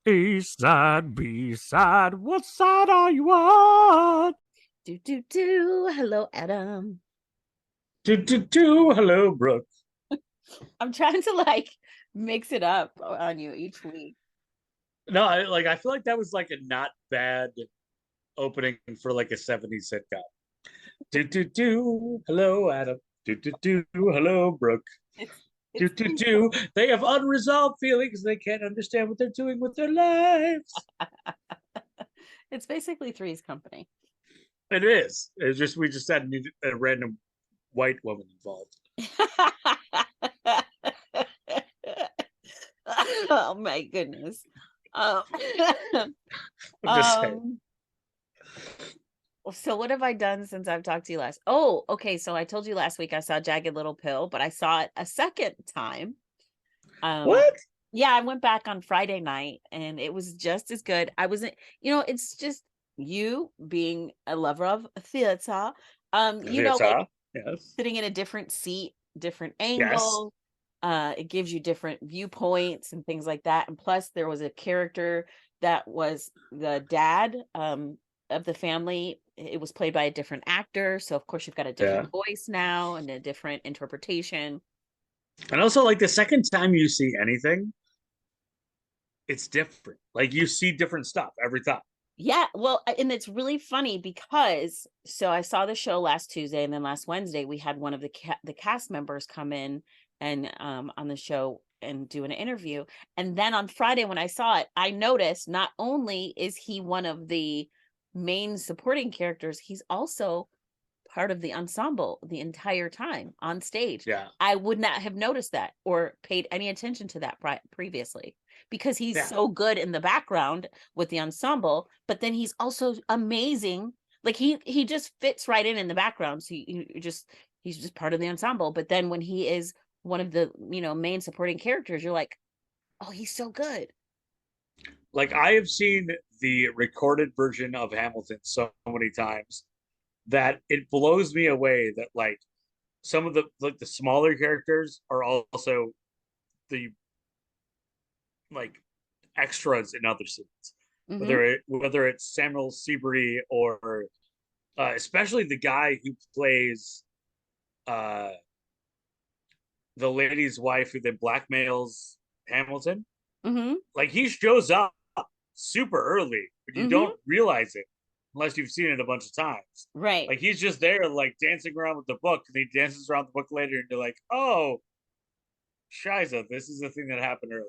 A side, B side, what side are you on? Hello, Adam. Hello, Brooke. I'm trying to mix it up on you each week. No, I feel like that was like a not bad opening for like a 70s sitcom. Hello, Adam. Hello, Brooke. It's it's They have unresolved feelings. They can't understand what they're doing with their lives. it's basically Three's Company. It is. It's just we just had a random white woman involved. Oh my goodness. Um, I'm just saying. um, so what have I done since I've talked to you last? Oh, okay. So I told you last week I saw Jagged Little Pill, but I saw it a second time. Um, What? yeah, I went back on Friday night and it was just as good. I wasn't, it's just you being a lover of theater. Like Theater. Yes. sitting in a different seat, different Yes. angle. It gives you different viewpoints and things like that. And plus, there was a character that was the dad of the family. It was played by a different actor, so of course you've got a Yeah. different voice now and a different interpretation. And also, like the second time you see anything, it's different. Like you see different stuff every time. Yeah, well, and it's really funny because so I saw the show last Tuesday, and then last Wednesday we had one of the cast members come in and on the show and do an interview. And then on Friday when I saw it, I noticed not only is he one of the main supporting characters, he's also part of the ensemble the entire time on stage. Yeah. I would not have noticed that or paid any attention to that previously because he's Yeah. so good in the background with the ensemble, but then he's also amazing. Like he just fits right in the background. So he's just part of the ensemble. But then when he is one of the main supporting characters, you're like, oh, he's so good. Like I have seen the recorded version of Hamilton so many times that it blows me away that like some of the smaller characters are also the like extras in other scenes. Mm-hmm. Whether it's Samuel Seabury or especially the guy who plays uh, the lady's wife who then blackmails Hamilton. Mm-hmm. Like he shows up super early, but you Mm-hmm. don't realize it unless you've seen it a bunch of times. Right. Like he's just there, like dancing around with the book, and he dances around the book later, and you're like, "Oh, Shiza, this is the thing that happened earlier."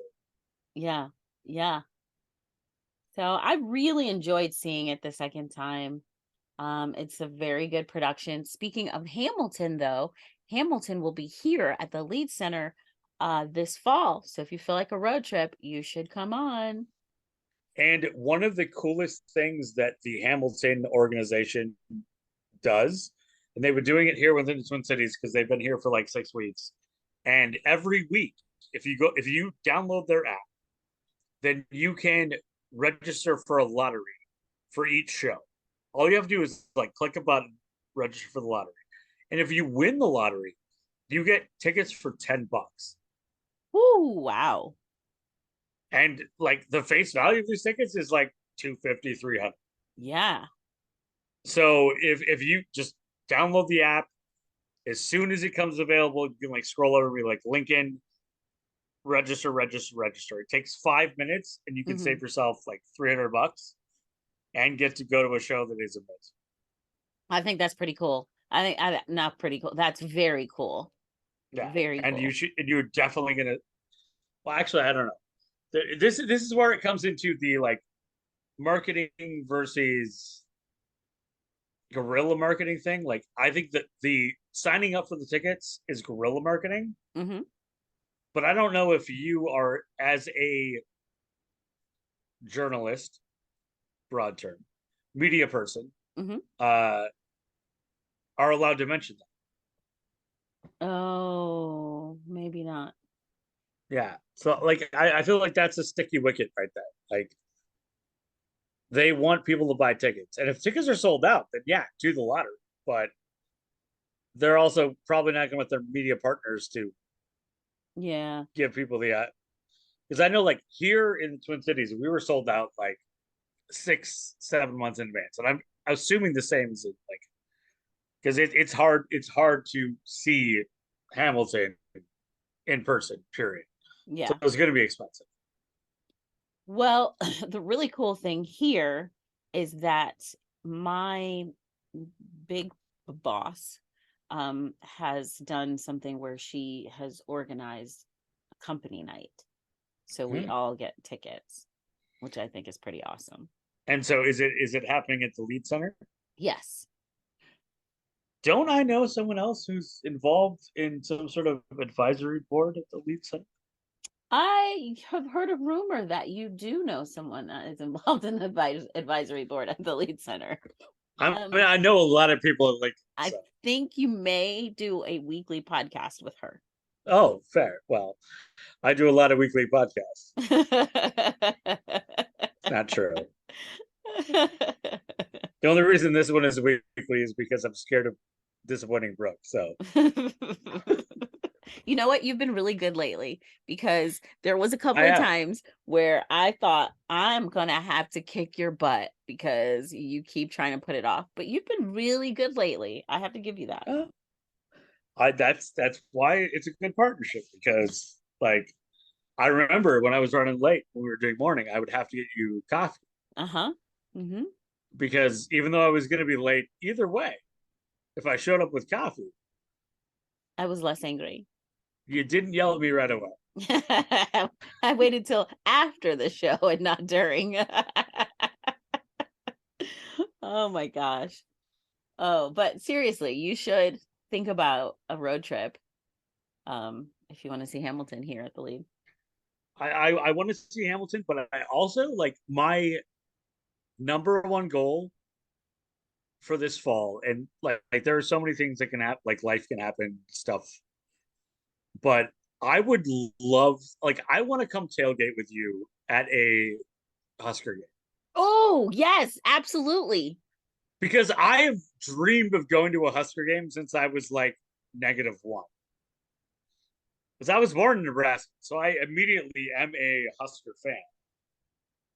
Yeah. Yeah. So I really enjoyed seeing it the second time. It's a very good production. Speaking of Hamilton, though, Hamilton will be here at the Lead Center this fall. So if you feel like a road trip, you should come on. And one of the coolest things that the Hamilton organization does, and they've been doing it here within the Twin Cities because they've been here for like 6 weeks. And every week, if you download their app, then you can register for a lottery for each show. All you have to do is like click a button, register for the lottery. And if you win the lottery, you get tickets for $10. Ooh, wow. And like the face value of these tickets is like 250, 300. Yeah. So if you just download the app, as soon as it comes available, you can like scroll over and be like Lincoln, register, register, register. It takes 5 minutes and you can Hmm. save yourself like $300 and get to go to a show that is amazing. I think that's pretty cool. Not pretty cool. That's very cool. Yeah. Very And cool. you're definitely gonna, well, actually, I don't know. This is where it comes into the like marketing versus guerrilla marketing thing. Like I think that the signing up for the tickets is guerrilla marketing, Hmm. but I don't know if you are as a journalist, broad term, media person, Hmm. uh, are allowed to mention that. Oh, maybe not. Yeah. So like I feel like that's a sticky wicket right there. Like they want people to buy tickets. And if tickets are sold out, then yeah, do the lottery. But they're also probably not going to want their media partners to Yeah. give people the because I know like here in the Twin Cities we were sold out like 6-7 months in advance, and I'm assuming the same as it like because it's hard to see Hamilton in person. Period. So Yeah. it's going to be expensive. Well, the really cool thing here is that my big boss has done something where she has organized a company night. So we Hmm. all get tickets, which I think is pretty awesome. And so is it happening at the Lead Center? Yes. Don't I know someone else who's involved in some sort of advisory board at the Lead Center? I have heard a rumor that you do know someone that is involved in the advisory board at the Lead Center. I Um, mean, I know a lot of people at like I so. think you may do a weekly podcast with her. Oh, fair. Well, I do a lot of weekly podcasts. It's not true. The only reason this one is weekly is because I'm scared of disappointing Brooke. So You know what? You've been really good lately because there was a couple I of have. times where I thought I'm gonna have to kick your butt because you keep trying to put it off. But you've been really good lately. I have to give you that. Uh, that's why it's a good partnership because like I remember when I was running late when we were doing morning, I would have to get you coffee Uh-huh. Mm-hmm. because even though I was going to be late either way, if I showed up with coffee, I was less angry. you didn't yell at me right away. I waited till after the show and not during. Oh my gosh. Oh, but seriously, you should think about a road trip if you want to see Hamilton here at the Lead. I want to see Hamilton, but I also like my number one goal for this fall, and like there are so many things that can happen, like life can happen, stuff. But I would love, like, I want to come tailgate with you at a Husker game Oh, yes, absolutely. because I have dreamed of going to a Husker game since I was like -1. Because I was born in Nebraska, so I immediately am a Husker fan.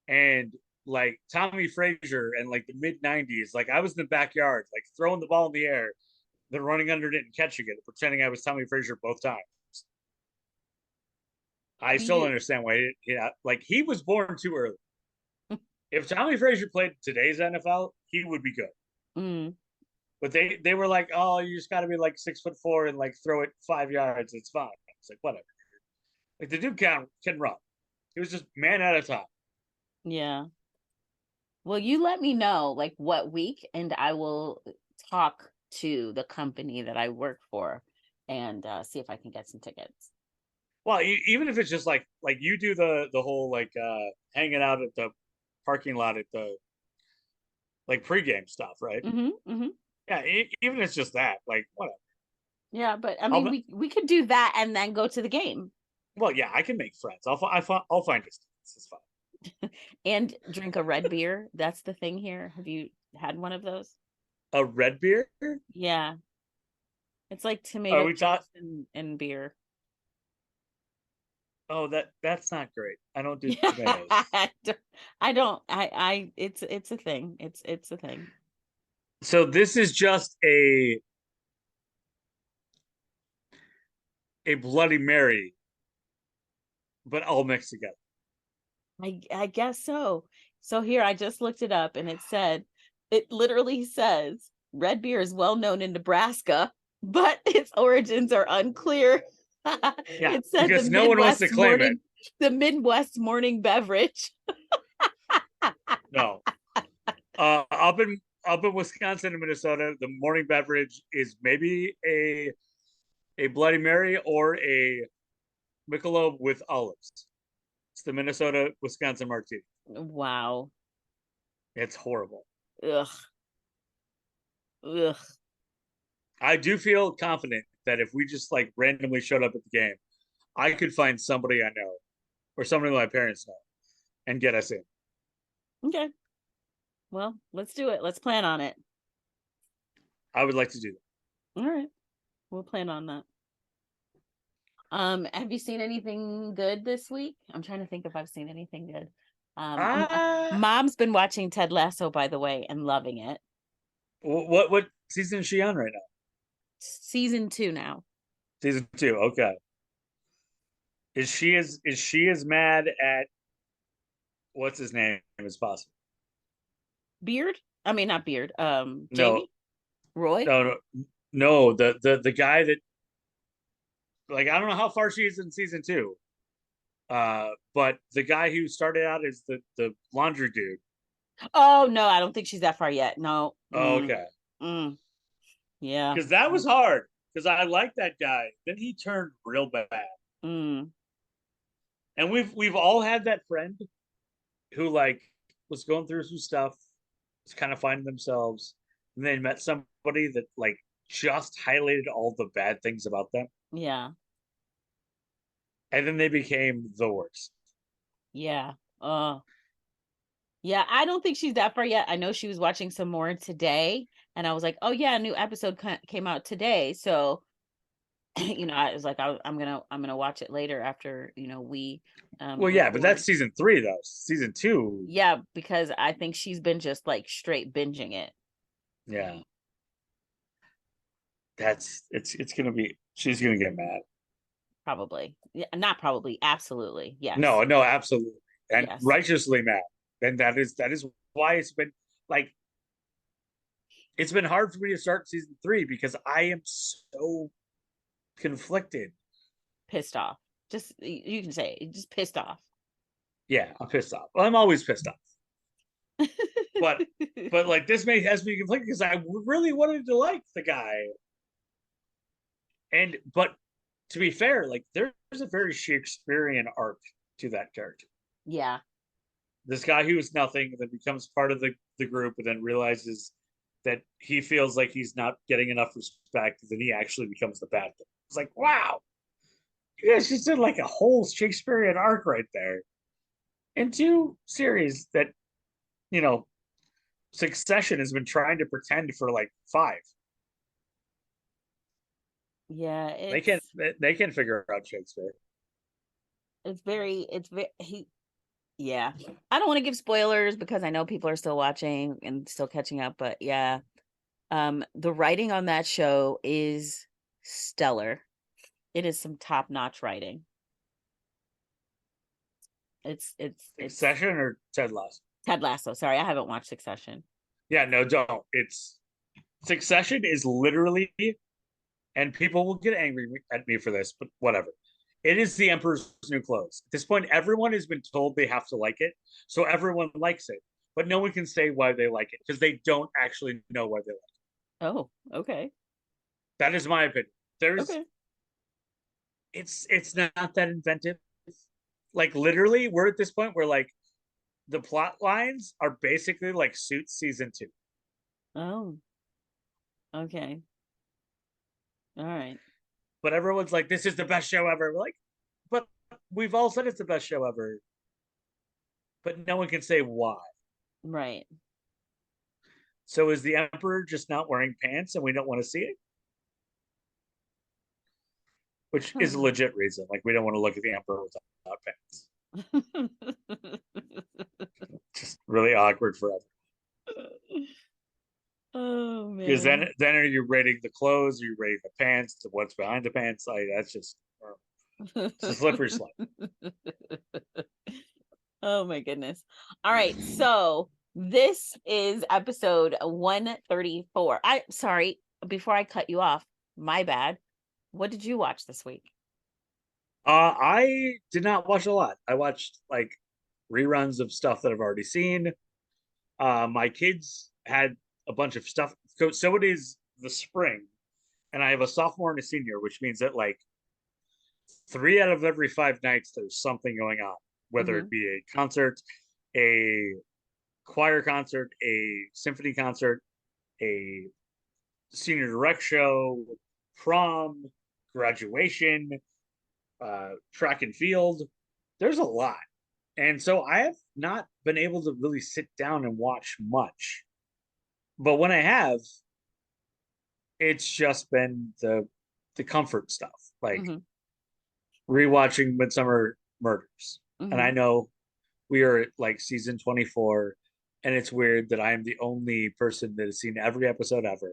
And like Tommy Frazier and like the mid '90s, like I was in the backyard, like throwing the ball in the air, then running under it and catching it, pretending I was Tommy Frazier both times. I Do still don't you understand why. Like he was born too early. If Tommy Frazier played today's NFL, he would be good. mm, But they were like, oh, you just got to be like 6'4" and like throw it 5 yards. It's fine. It's like whatever. Like the dude can run. He was just man at a time. yeah. Well, you let me know like what week and I will talk to the company that I work for and see if I can get some tickets. Well, even if it's just like you do the whole like hanging out at the parking lot at the like pregame stuff, right? Mm-hmm, mm-hmm. Yeah, even if it's just that, like whatever. Yeah, but I mean I'll we could do that and then go to the game well, yeah, I can make friends. I'll find distance. It's fine. and drink a red beer. That's the thing here. Have you had one of those? A red beer? Yeah. It's like Are tomato we taught? juice and beer. Oh, that's not great. I don't do tomatoes. I don't it's a thing. It's a thing. So this is just a Bloody Mary, but all mixed together. I guess so. So here I just looked it up and it literally says red beer is well known in Nebraska, but its origins are unclear. Yeah, It said because no one wants to claim it. The Midwest morning beverage. No. Up in Wisconsin and Minnesota, the morning beverage is maybe a Bloody Mary or a Michelob with olives. It's the Minnesota Wisconsin martini. Wow. It's horrible. Ugh. Ugh. I do feel confident that if we just like randomly showed up at the game, I could find somebody I know or somebody my parents know and get us in. Okay. Well, let's do it. Let's plan on it. I would like to do that. All right. We'll plan on that. Have you seen anything good this week? I'm trying to think if I've seen anything good. Uh Mom's been watching Ted Lasso, by the way, and loving it. what season is she on right now? Season 2 now. Season two. Okay. Is she as mad at what's his name as possible? Beard? I mean, not Beard. No, Jamie? Roy? no. The guy that, like, I don't know how far she is in season two. But the guy who started out as the laundry dude. Oh no, I don't think she's that far yet. No. Oh, okay. Mm, yeah. Because that was hard. Because I liked that guy. Then he turned real bad. Mm, And we've all had that friend who, like, was going through some stuff, was kind of finding themselves, and they met somebody that, like, just highlighted all the bad things about them, yeah. and then they became the worst. Yeah. Yeah, I don't think she's that far yet. I know she was watching some more today, and I was like, "Oh yeah, a new episode came out today." So, I was like, I'm gonna watch it later after we Well, yeah, but that's record. season three though. Season two, Yeah, because I think she's been just like straight binging it. yeah, it's gonna be. She's gonna get mad. Probably. Yeah, not probably. Absolutely. Yes. No, absolutely, and Yes. righteously mad. And that is why it's been, like, it's been hard for me to start season three because I am so conflicted. Pissed off. Just you can say it, just pissed off. Yeah, I'm pissed off. Well, I'm always pissed off, but like, this may has me conflicted because I really wanted to like the guy, and but to be fair, like, there's a very Shakespearean arc to that character. Yeah. This guy who is nothing, and then becomes part of the group, and then realizes that he feels like he's not getting enough respect, then he actually becomes the bad guy. It's like, wow, you guys just did like a whole Shakespearean arc right there in two series that, you know, Succession has been trying to pretend for like five. Yeah, They can they can figure out Shakespeare. it's very he yeah. I don't want to give spoilers because I know people are still watching and still catching up, but yeah. The writing on that show is stellar. It is some top-notch writing. It's Succession or Ted Lasso? Ted Lasso. Sorry, I haven't watched Succession. Yeah, no, don't. It's Succession is literally, and people will get angry at me for this, but whatever. It is the Emperor's New Clothes. At this point, everyone has been told they have to like it, so everyone likes it, but no one can say why they like it because they don't actually know why they like it. Oh, okay. That is my opinion. There's Okay. It's not that inventive. Like, literally, we're at this point where, like, the plot lines are basically like Suits season two. Oh, okay. All right. But everyone's like, "This is the best show ever." We're like, but we've all said it's the best show ever, but no one can say why. Right. So is the Emperor just not wearing pants and we don't want to see it? Which is a legit reason. Like, we don't want to look at the Emperor without pants. Just really awkward forever. Oh Because then man. then are you rating the clothes? Are you rating the pants? To what's behind the pants? Like, that's just, it's a slippery slope. Oh my goodness. All right. So this is episode 134. Sorry, before I cut you off, my bad. What did you watch this week? I did not watch a lot. I watched, like, reruns of stuff that I've already seen. My kids had a bunch of stuff. So it is the spring, and I have a sophomore and a senior, which means that, like, 3 out of every 5 nights there's something going on, whether Mm-hmm. it be a concert, a choir concert, a symphony concert, a senior direct show, prom, graduation, track and field. There's a lot. And so I have not been able to really sit down and watch much. But when I have, it's just been the comfort stuff. Like, Mm-hmm. rewatching Midsummer Murders, and I Hmm. know we are at like season 24, and it's weird that I am the only person that has seen every episode ever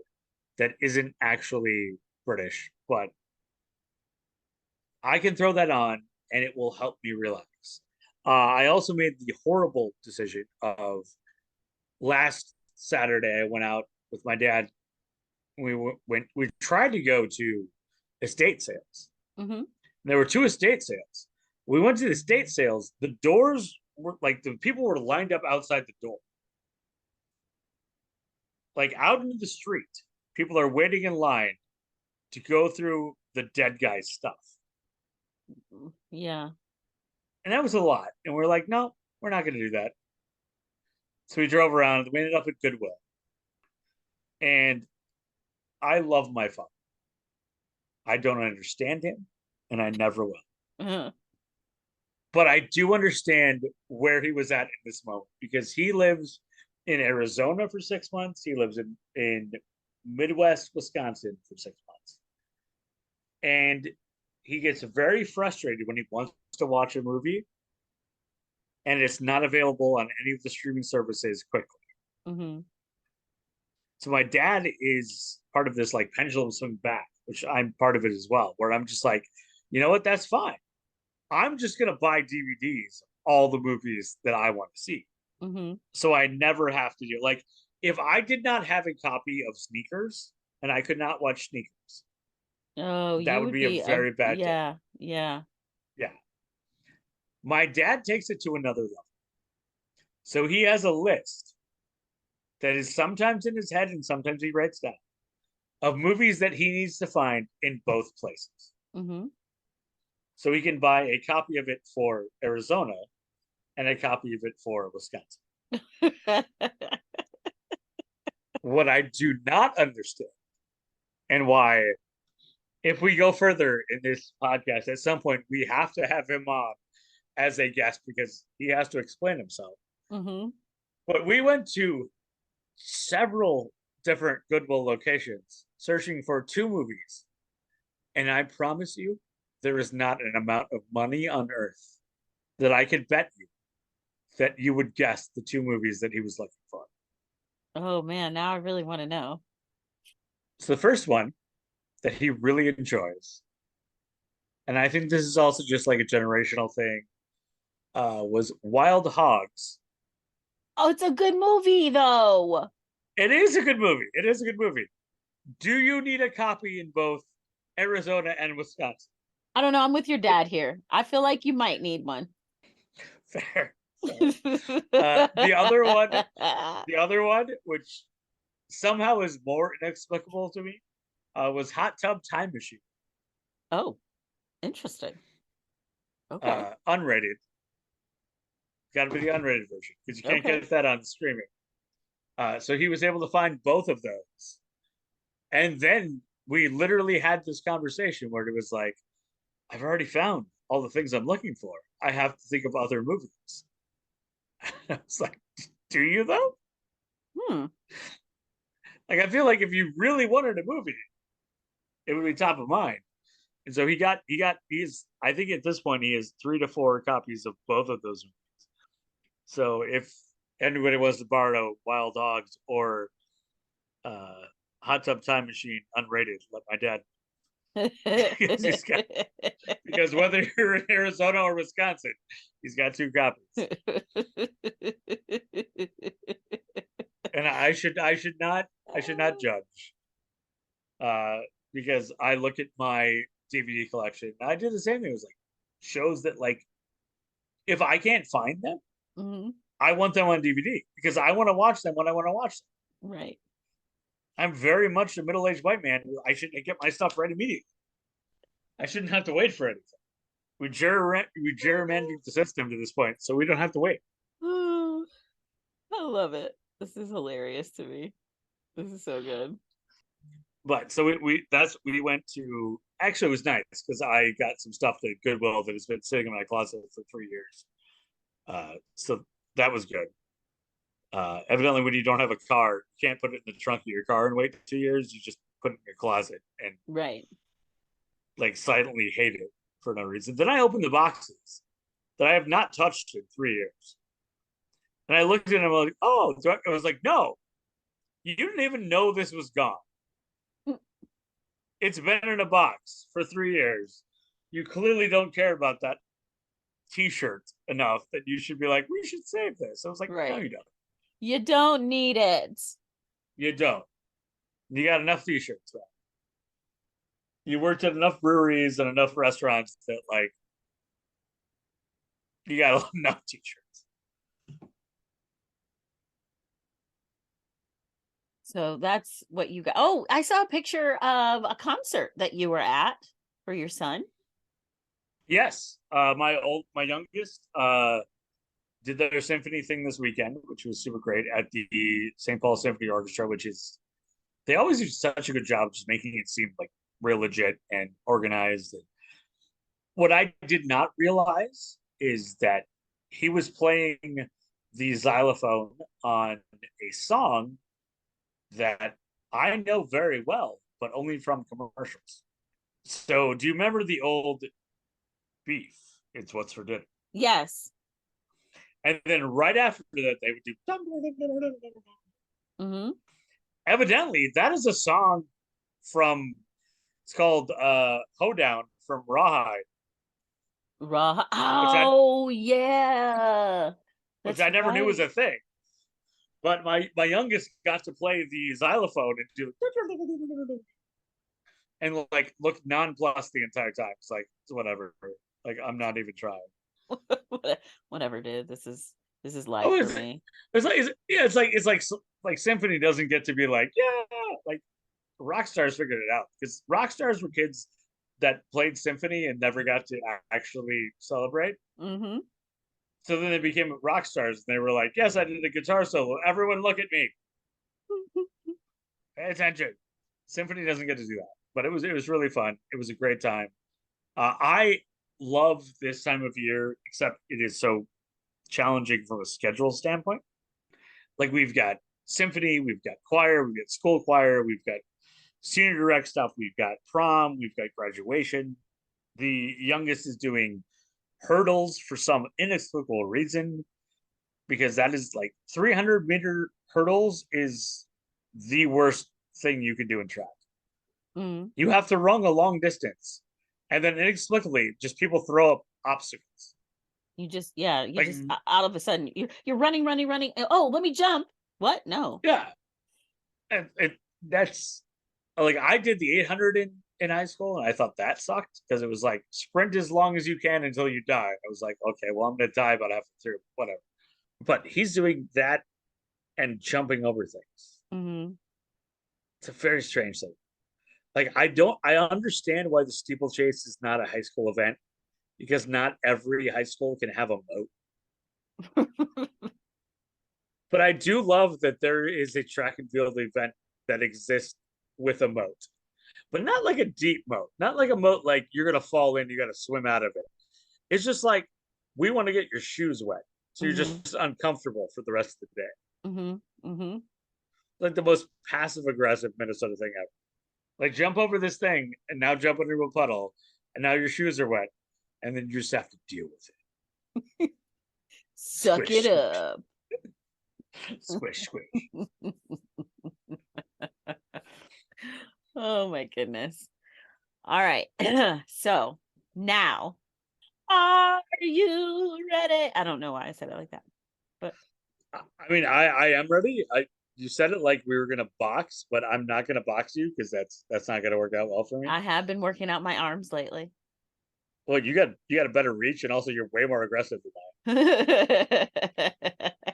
that isn't actually British, but I can throw that on and it will help me relax. I also made the horrible decision of last Saturday. I went out with my dad. We tried to go to estate sales. Hmm. There were two estate sales. We went to the estate sales. The doors were like the people were lined up outside the door, like out into the street. People are waiting in line to go through the dead guy's stuff. Yeah. And that was a lot. And we're like, no, we're not going to do that. So we drove around. We ended up at Goodwill. And I love my father. I don't understand him, and I never will. Uh-huh. But I do understand where he was at in this moment because he lives in Arizona for 6 months. He lives in Midwest Wisconsin for 6 months. And he gets very frustrated when he wants to watch a movie and it's not available on any of the streaming services quickly. Hmm. So my dad is part of this like pendulum swing back, which I'm part of it as well, where I'm just like, you know what, that's fine. I'm just gonna buy DVDs all the movies that I want to see. Hmm. So I never have to do like if I did not have a copy of Sneakers and I could not watch Sneakers, Oh, that you would would be a be a, very bad day. yeah, yeah. Yeah. My dad takes it to another level. So he has a list that is sometimes in his head and sometimes he writes down of movies that he needs to find in both places. Hmm. So he can buy a copy of it for Arizona and a copy of it for Wisconsin. What I do not understand and why, if we go further in this podcast, at some point we have to have him on as a guest because he has to explain himself. Hmm. But we went to several different Goodwill locations searching for two movies. And I promise you, there is not an amount of money on earth that I could bet you that you would guess the two movies that he was looking for. Oh man, now I really want to know. So the first one that he really enjoys, and I think this is also just like a generational thing, was Wild Hogs. Oh, it's a good movie though. It is a good movie. It is a good movie. Do you need a copy in both Arizona and Wisconsin? I don't know. I'm with your dad here. I feel like you might need one. Fair, fair. The other one, which somehow is more inexplicable to me, was Hot Tub Time Machine, Oh, interesting. Okay. unrated. Got to be the unrated version because you can't Okay. get that on streaming. So he was able to find both of those, and then we literally had this conversation where it was like, I've already found all the things I'm looking for. I have to think of other movies. I was like, do you though? Hmm. Like, I feel like if you really wanted a movie, it would be top of mind. And so he's, I think at this point, he has 3 to 4 copies of both of those movies. So if anybody wants to borrow Wild Dogs or uh, Hot Tub Time Machine unrated, let my dad because he's got because whether you're in Arizona or Wisconsin, he's got 2 copies. And I should not judge uh, because I look at my DVD collection. I do the same thing. It was like shows that like if I can't find them, Mhm. I want them on DVD because I want to watch them when I want to watch them. Right. I'm very much a middle-aged white man. I should get my stuff right immediately. I shouldn't have to wait for anything. We gerrymandered the system to this point, so we don't have to wait. Oh, I love it. This is hilarious to me. This is so good. But so we went to actually it was nice because I got some stuff at Goodwill that has been sitting in my closet for 3 years. So that was good. Evidently, when you don't have a car, you can't put it in the trunk of your car and wait 2 years. You just put it in your closet and Right. like silently hate it. for no reason. Then I opened the boxes that I have not touched in 3 years. And I looked at them like, oh, I was like, no, you didn't even know this was gone. It's been in a box for 3 years. You clearly don't care about that t-shirt enough that you should be like, we should save this. I was like, Right. no, you don't. You don't need it. You don't. You got enough t-shirts, man. You worked at enough breweries and enough restaurants that like you got enough t-shirts. So that's what you got. Oh, I saw a picture of a concert that you were at for your son. Yes. My youngest did their symphony thing this weekend, which was super great at the St. Paul Symphony Orchestra, which is they always do such a good job just making it seem like real legit and organized. And what I did not realize is that he was playing the xylophone on a song that I know very well, but only from commercials. So, do you remember the old Beef? It's What's for Dinner. Yes. And then right after that, they would do. Mm-hmm. Evidently, that is a song from. It's called "Hoedown" from Rawhide. Raw. Which I Oh yeah, which that's I never knew right. was a thing. But my youngest got to play the xylophone and do and like look nonplussed the entire time. It's like it's whatever. Like I'm not even trying. Whatever, dude. This is life Oh, for me. it's like symphony doesn't get to be like like rock stars figured it out because rock stars were kids that played symphony and never got to actually celebrate. Mm-hmm. So then they became rock stars and they were like, yes, I did a guitar solo. Everyone look at me. Pay attention. Symphony doesn't get to do that. But it was really fun. It was a great time. I love this time of year, except it is so challenging from a schedule standpoint. Like we've got symphony, we've got choir, we've got school choir, we've got senior direct stuff, we've got prom, we've got graduation. The youngest is doing hurdles for some inexplicable reason because that is like 300-meter hurdles is the worst thing you can do in track. Mm-hmm. You have to run a long distance, and then inexplicably, just people throw up obstacles. You just Like, just all of a sudden you're running. Oh, let me jump. What? No. yeah, and that's like I did the 800 in high school, and I thought that sucked because it was like sprint as long as you can until you die. I was like, okay, well, I'm gonna die about halfway through, whatever. But he's doing that and jumping over things. Mm-hmm. It's a very strange thing. Like I understand why the steeplechase is not a high school event because not every high school can have a moat. But I do love that there is a track and field event that exists with a moat, but not like a deep moat, not like a moat like you're gonna fall in, you gotta swim out of it. It's just like we want to get your shoes wet, so you're Mm-hmm. just uncomfortable for the rest of the day. Mm-hmm. Mm-hmm. Like the most passive aggressive Minnesota thing ever. Like jump over this thing and now jump into a puddle, and now your shoes are wet, and then you just have to deal with it. Suck Squish, it squish, up. squish, squish. Oh my goodness. All right. So now, are you ready? I don't know why I said it like that, but I mean, I am ready. You said it like we were gonna box, but I'm not gonna box you because that's not gonna work out well for me. I have been working out my arms lately. Well, you got a better reach, and also you're way more aggressive than I.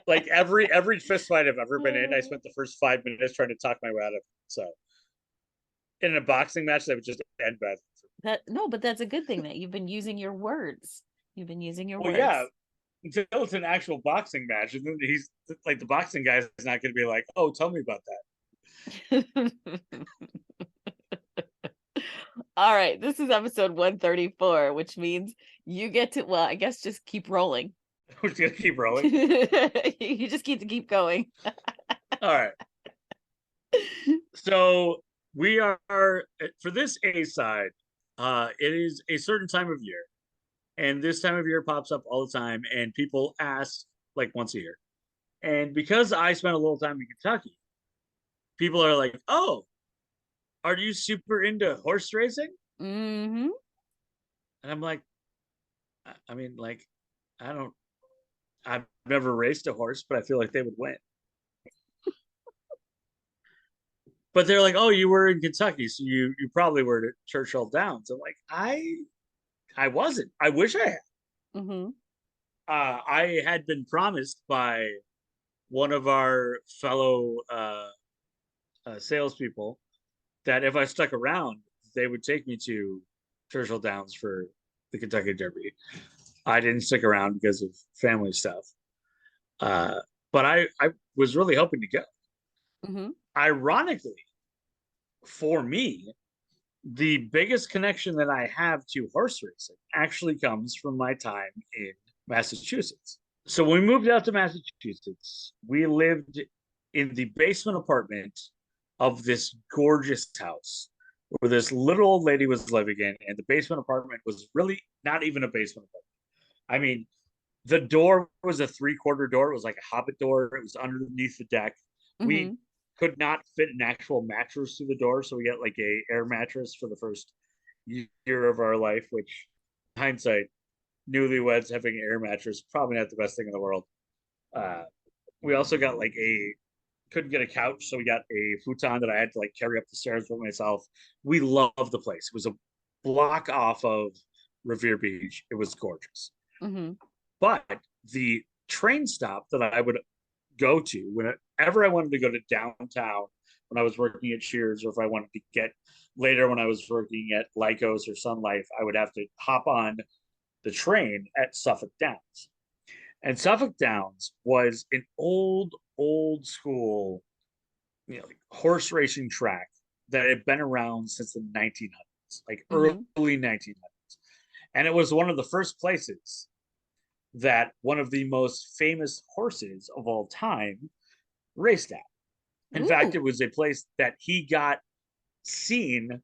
Like every fist fight I've ever been in, I spent the first 5 minutes trying to talk my way out of it. So in a boxing match, that would just end bad. No, but that's a good thing that you've been using your words. You've been using your Well, words. yeah, until it's an actual boxing match, and then he's like the boxing guy is not going to be like, "Oh, tell me about that." All right, this is episode 134, which means you get to, well, I guess just keep rolling. We're just gonna keep rolling. You just keep going. All right. So we are for this A side. It is a certain time of year, and this time of year pops up all the time, and people ask like once a year. And because I spent a little time in Kentucky, people are like, "Oh, are you super into horse racing?" Mm-hmm. And I'm like, I mean, like, I don't, I've never raced a horse, but I feel like they would win. But they're like, "Oh, you were in Kentucky, so you probably were at Churchill Downs." I'm like, I wasn't. I wish I had. Mm-hmm. I had been promised by one of our fellow salespeople that if I stuck around, they would take me to Churchill Downs for the Kentucky Derby. I didn't stick around because of family stuff, uh, but I was really hoping to go. Mm-hmm. Ironically, for me, the biggest connection that I have to horse racing actually comes from my time in Massachusetts. So when we moved out to Massachusetts, we lived in the basement apartment of this gorgeous house where this little old lady was living in, and the basement apartment was really not even a basement apartment. I mean, the door was a three-quarter door. It was like a hobbit door. It was underneath the deck. Mm-hmm. We could not fit an actual mattress through the door, so we got like a air mattress for the first year of our life, which hindsight, newlyweds having an air mattress, probably not the best thing in the world. Uh, we also got like a couldn't get a couch, so we got a futon that I had to like carry up the stairs with myself. We loved the place. It was a block off of Revere Beach. It was gorgeous. Mm-hmm. But the train stop that I would go to whenever I wanted to go to downtown when I was working at Cheers, or if I wanted to get later when I was working at Lycos or Sun Life, I would have to hop on the train at Suffolk Downs. And Suffolk Downs was an old school, like horse racing track that had been around since the 1900s, like Mm-hmm. early 1900s. And it was one of the first places that one of the most famous horses of all time raced at. In fact, it Ooh. was a place that he got seen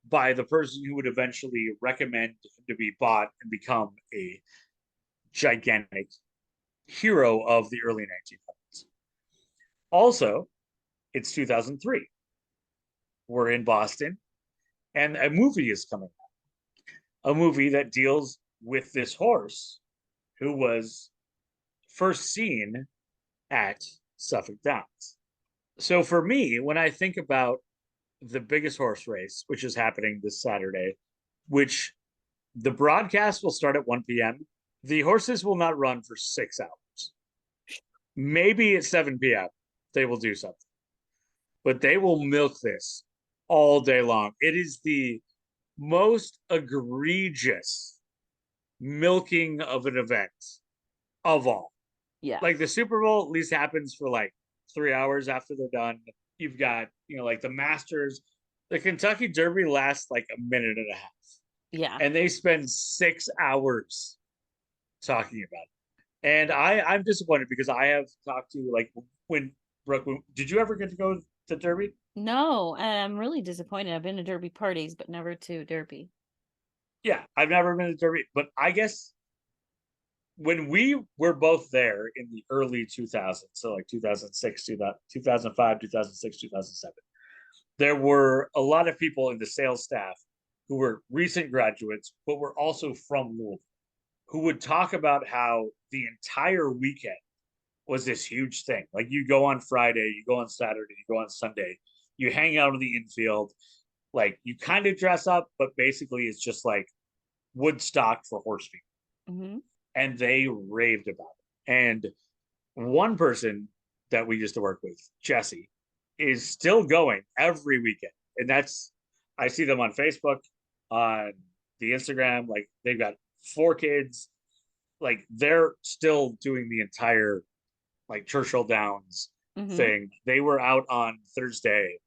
by the person who would eventually recommend him to be bought and become a gigantic hero of the early 1900s. Also, it's 2003. We're in Boston, and a movie is coming out. A movie that deals with this horse who was first seen at Suffolk Downs. So for me, when I think about the biggest horse race, which is happening this Saturday, which the broadcast will start at 1 p.m., the horses will not run for 6 hours. Maybe at 7 p.m., they will do something, but they will milk this all day long. It is the most egregious milking of an event of all. Yeah. Like the Super Bowl at least happens for like 3 hours after they're done. You've got, like the Masters. The Kentucky Derby lasts like a minute and a half, Yeah. and they spend 6 hours talking about it. And I'm disappointed because I have talked to like when Brooke, did you ever get to go to Derby? No, I'm really disappointed. I've been to Derby parties, but never to Derby. Yeah, I've never been to Derby, but I guess when we were both there in the early 2000s, so like 2006, 2005, 2006, 2007, there were a lot of people in the sales staff who were recent graduates, but were also from Louisville, who would talk about how the entire weekend was this huge thing. Like you go on Friday, you go on Saturday, you go on Sunday, you hang out in the infield, like you kind of dress up, but basically it's just like Woodstock for horse people. Mm-hmm. And they raved about it. And one person that we used to work with, Jesse, is still going every weekend. And I see them on Facebook, on the Instagram. Like they've got 4 kids. Like they're still doing the entire like Churchill Downs Mm-hmm. thing. They were out on Thursday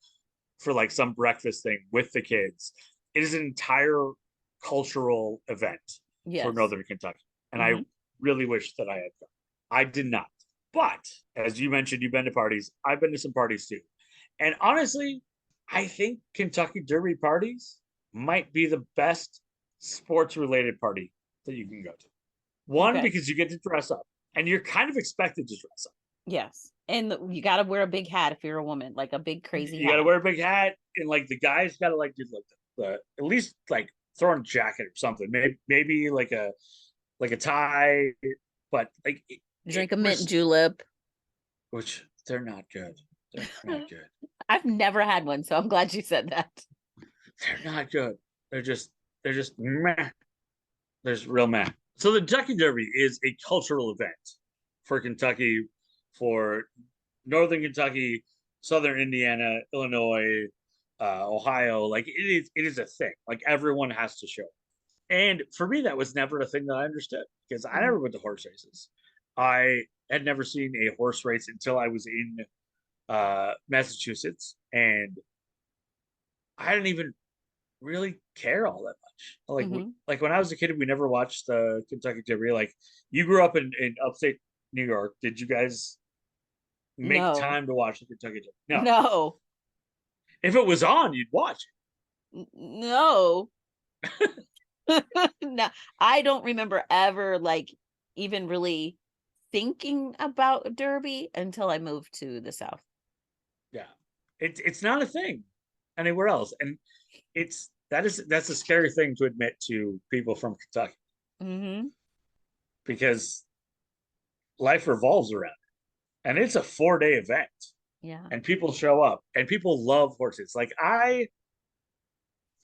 for like some breakfast thing with the kids. It is an entire cultural event for Yes. Northern Kentucky. And I Mm-hmm. really wish that I had gone. I did not. But as you mentioned, you've been to parties. I've been to some parties too. And honestly, I think Kentucky Derby parties might be the best sports related party that you can go to. One, Okay. because you get to dress up and you're kind of expected to dress up. Yes. And you got to wear a big hat if you're a woman, like a big crazy You got to hat. wear a big hat, and like the guys got to like do like at least like throw on a jacket or something. Maybe like a tie, but like it Drink a mint was, julep. which they're not good. They're not good. I've never had one, so I'm glad you said that. They're not good. They're just meh. There's real meh. So the Kentucky Derby is a cultural event for Kentucky, for Northern Kentucky, Southern Indiana, Illinois, Ohio. Like it is a thing. Like everyone has to show. And for me, that was never a thing that I understood because I Mhm. never went to horse races. I had never seen a horse race until I was in Massachusetts, and I didn't even really care all that much. Mhm. Like when I was a kid, we never watched the Kentucky Derby. Like you grew up in upstate New York. Did you guys make No. time to watch the Kentucky Derby? No. No. If it was on, you'd watch No. No. I don't remember ever like even really thinking about Derby until I moved to the South. it. Yeah, it's not a thing anywhere else, and that's a scary thing to admit to people from Kentucky Hmm. because life revolves around it, and it's a 4 day event, Yeah. and people show up, and people love horses. Like I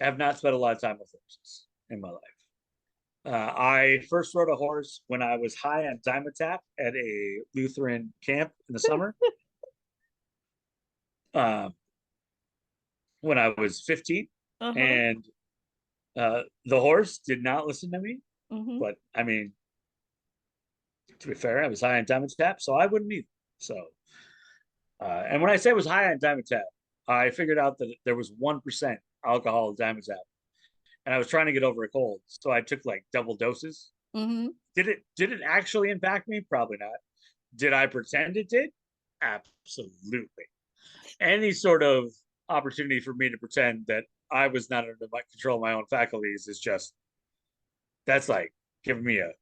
have not spent a lot of time with horses in my life. I first rode a horse when I was high on Dimetapp at a Lutheran camp in the summer. Uh, when I was 15, Uh-huh. and the horse did not listen to me. Hmm. But I mean, to be fair, I was high on Dimetapp, so I wouldn't either. So, and when I say I was high on Dimetapp, I figured out that there was 1% alcohol in Dimetapp, and I was trying to get over a cold, so I took like double doses. Hmm. Did it actually impact me? Probably not. Did I pretend it did? Absolutely. Any sort of opportunity for me to pretend that I was not under my control of my own faculties is just that's like giving me a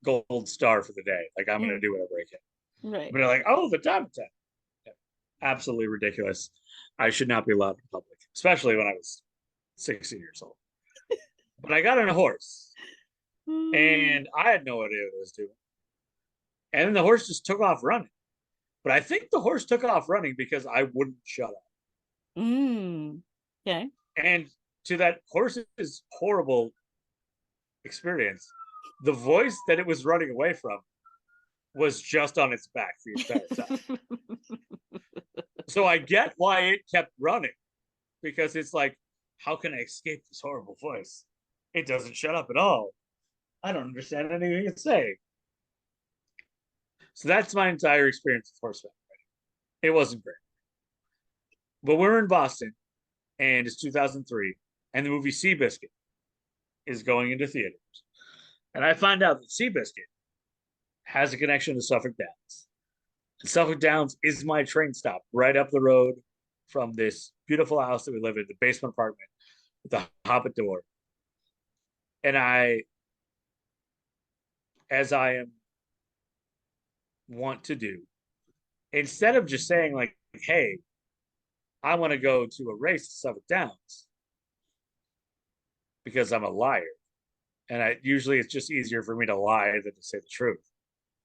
gold star for the day. Like I'm gonna Mm. do whatever I can. Right. But they're like, oh, the time attack. Yeah. Absolutely ridiculous. I should not be allowed in public, especially when I was 16 years old. But I got on a horse Mm. and I had no idea what I was doing. And then the horse just took off running. But I think the horse took off running because I wouldn't shut up. Mm. Okay. And to that horse's horrible experience, the voice that it was running away from was just on its back the entire time. So I get why it kept running because it's like, how can I escape this horrible voice? It doesn't shut up at all. I don't understand anything it's saying. So that's my entire experience with horseback riding. It wasn't great. But we're in Boston and it's 2003 and the movie Seabiscuit is going into theaters. And I find out that Seabiscuit has a connection to Suffolk Downs. And Suffolk Downs is my train stop right up the road from this beautiful house that we live in, the basement apartment with the hobbit door. And as I am want to do, instead of just saying like, hey, I want to go to a race at Suffolk Downs because I'm a liar. And I usually it's just easier for me to lie than to say the truth.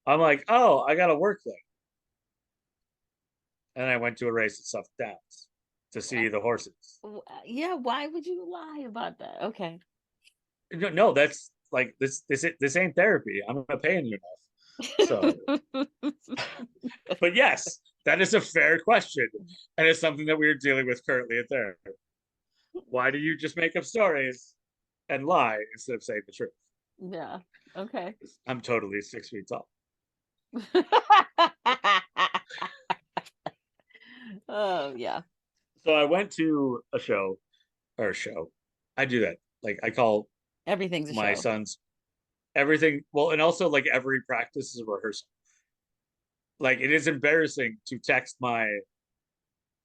I'm like, oh, I got a work thing. And I went to a race at Suffolk Downs to see the horses. Yeah, why would you lie about that? Okay. No, that's like this ain't therapy. I'm not paying you enough. So, but yes, that is a fair question, and it's something that we are dealing with currently at therapy. Why do you just make up stories and lie instead of saying the truth? Yeah. Okay. I'm totally 6 feet tall. Oh, yeah. So I went to a show or a show. I do that. Like I call Everything's a my show. sons everything. Well, and also like every practice is a rehearsal. Like it is embarrassing to text my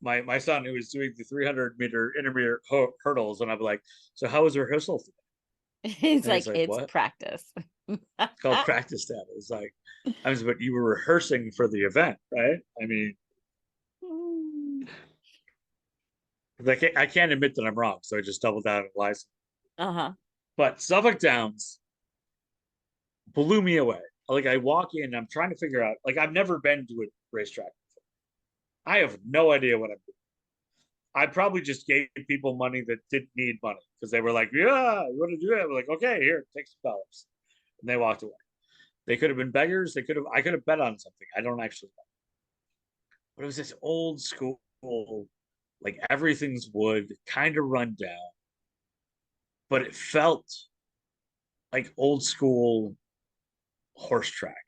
my son who was doing the 300-meter intermediate hurdles, and I'm like, so how was rehearsal today? It's And he's like like, it's what? practice. It's called practice data. It's like, I was, but you were rehearsing for the event, right? I mean, like I can't admit that I'm wrong, so I just doubled down and lied. Uh-huh. But Suffolk Downs blew me away. Like I walk in, I'm trying to figure out. Like I've never been to a racetrack before. I have no idea what I'm doing. I probably just gave people money that didn't need money because they were like, "Yeah, you want to do that?" We're like, "Okay, here, take some dollars," and they walked away. They could have been beggars. They could have. I could have bet on something. I don't actually know. But it was this old school, like everything's wood, kind of run down, but it felt like old school horse track.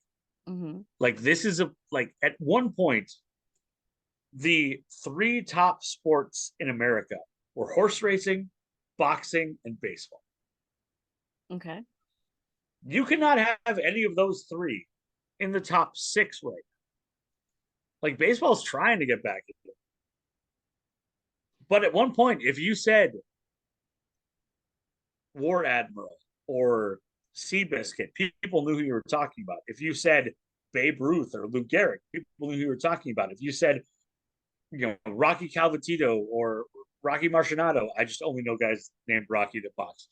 Mm-hmm. Like this is a like at one point the three top sports in America were horse racing, boxing, and baseball. Okay. You cannot have any of those three in the top six right now. Like baseball's trying to get back into it. But at one point, if you said War Admiral or Seabiscuit, people knew who you were talking about. If you said Babe Ruth or Lou Gehrig, people knew who you were talking about. If you said, Rocky Calvatito or Rocky Marciano, I just only know guys named Rocky that box.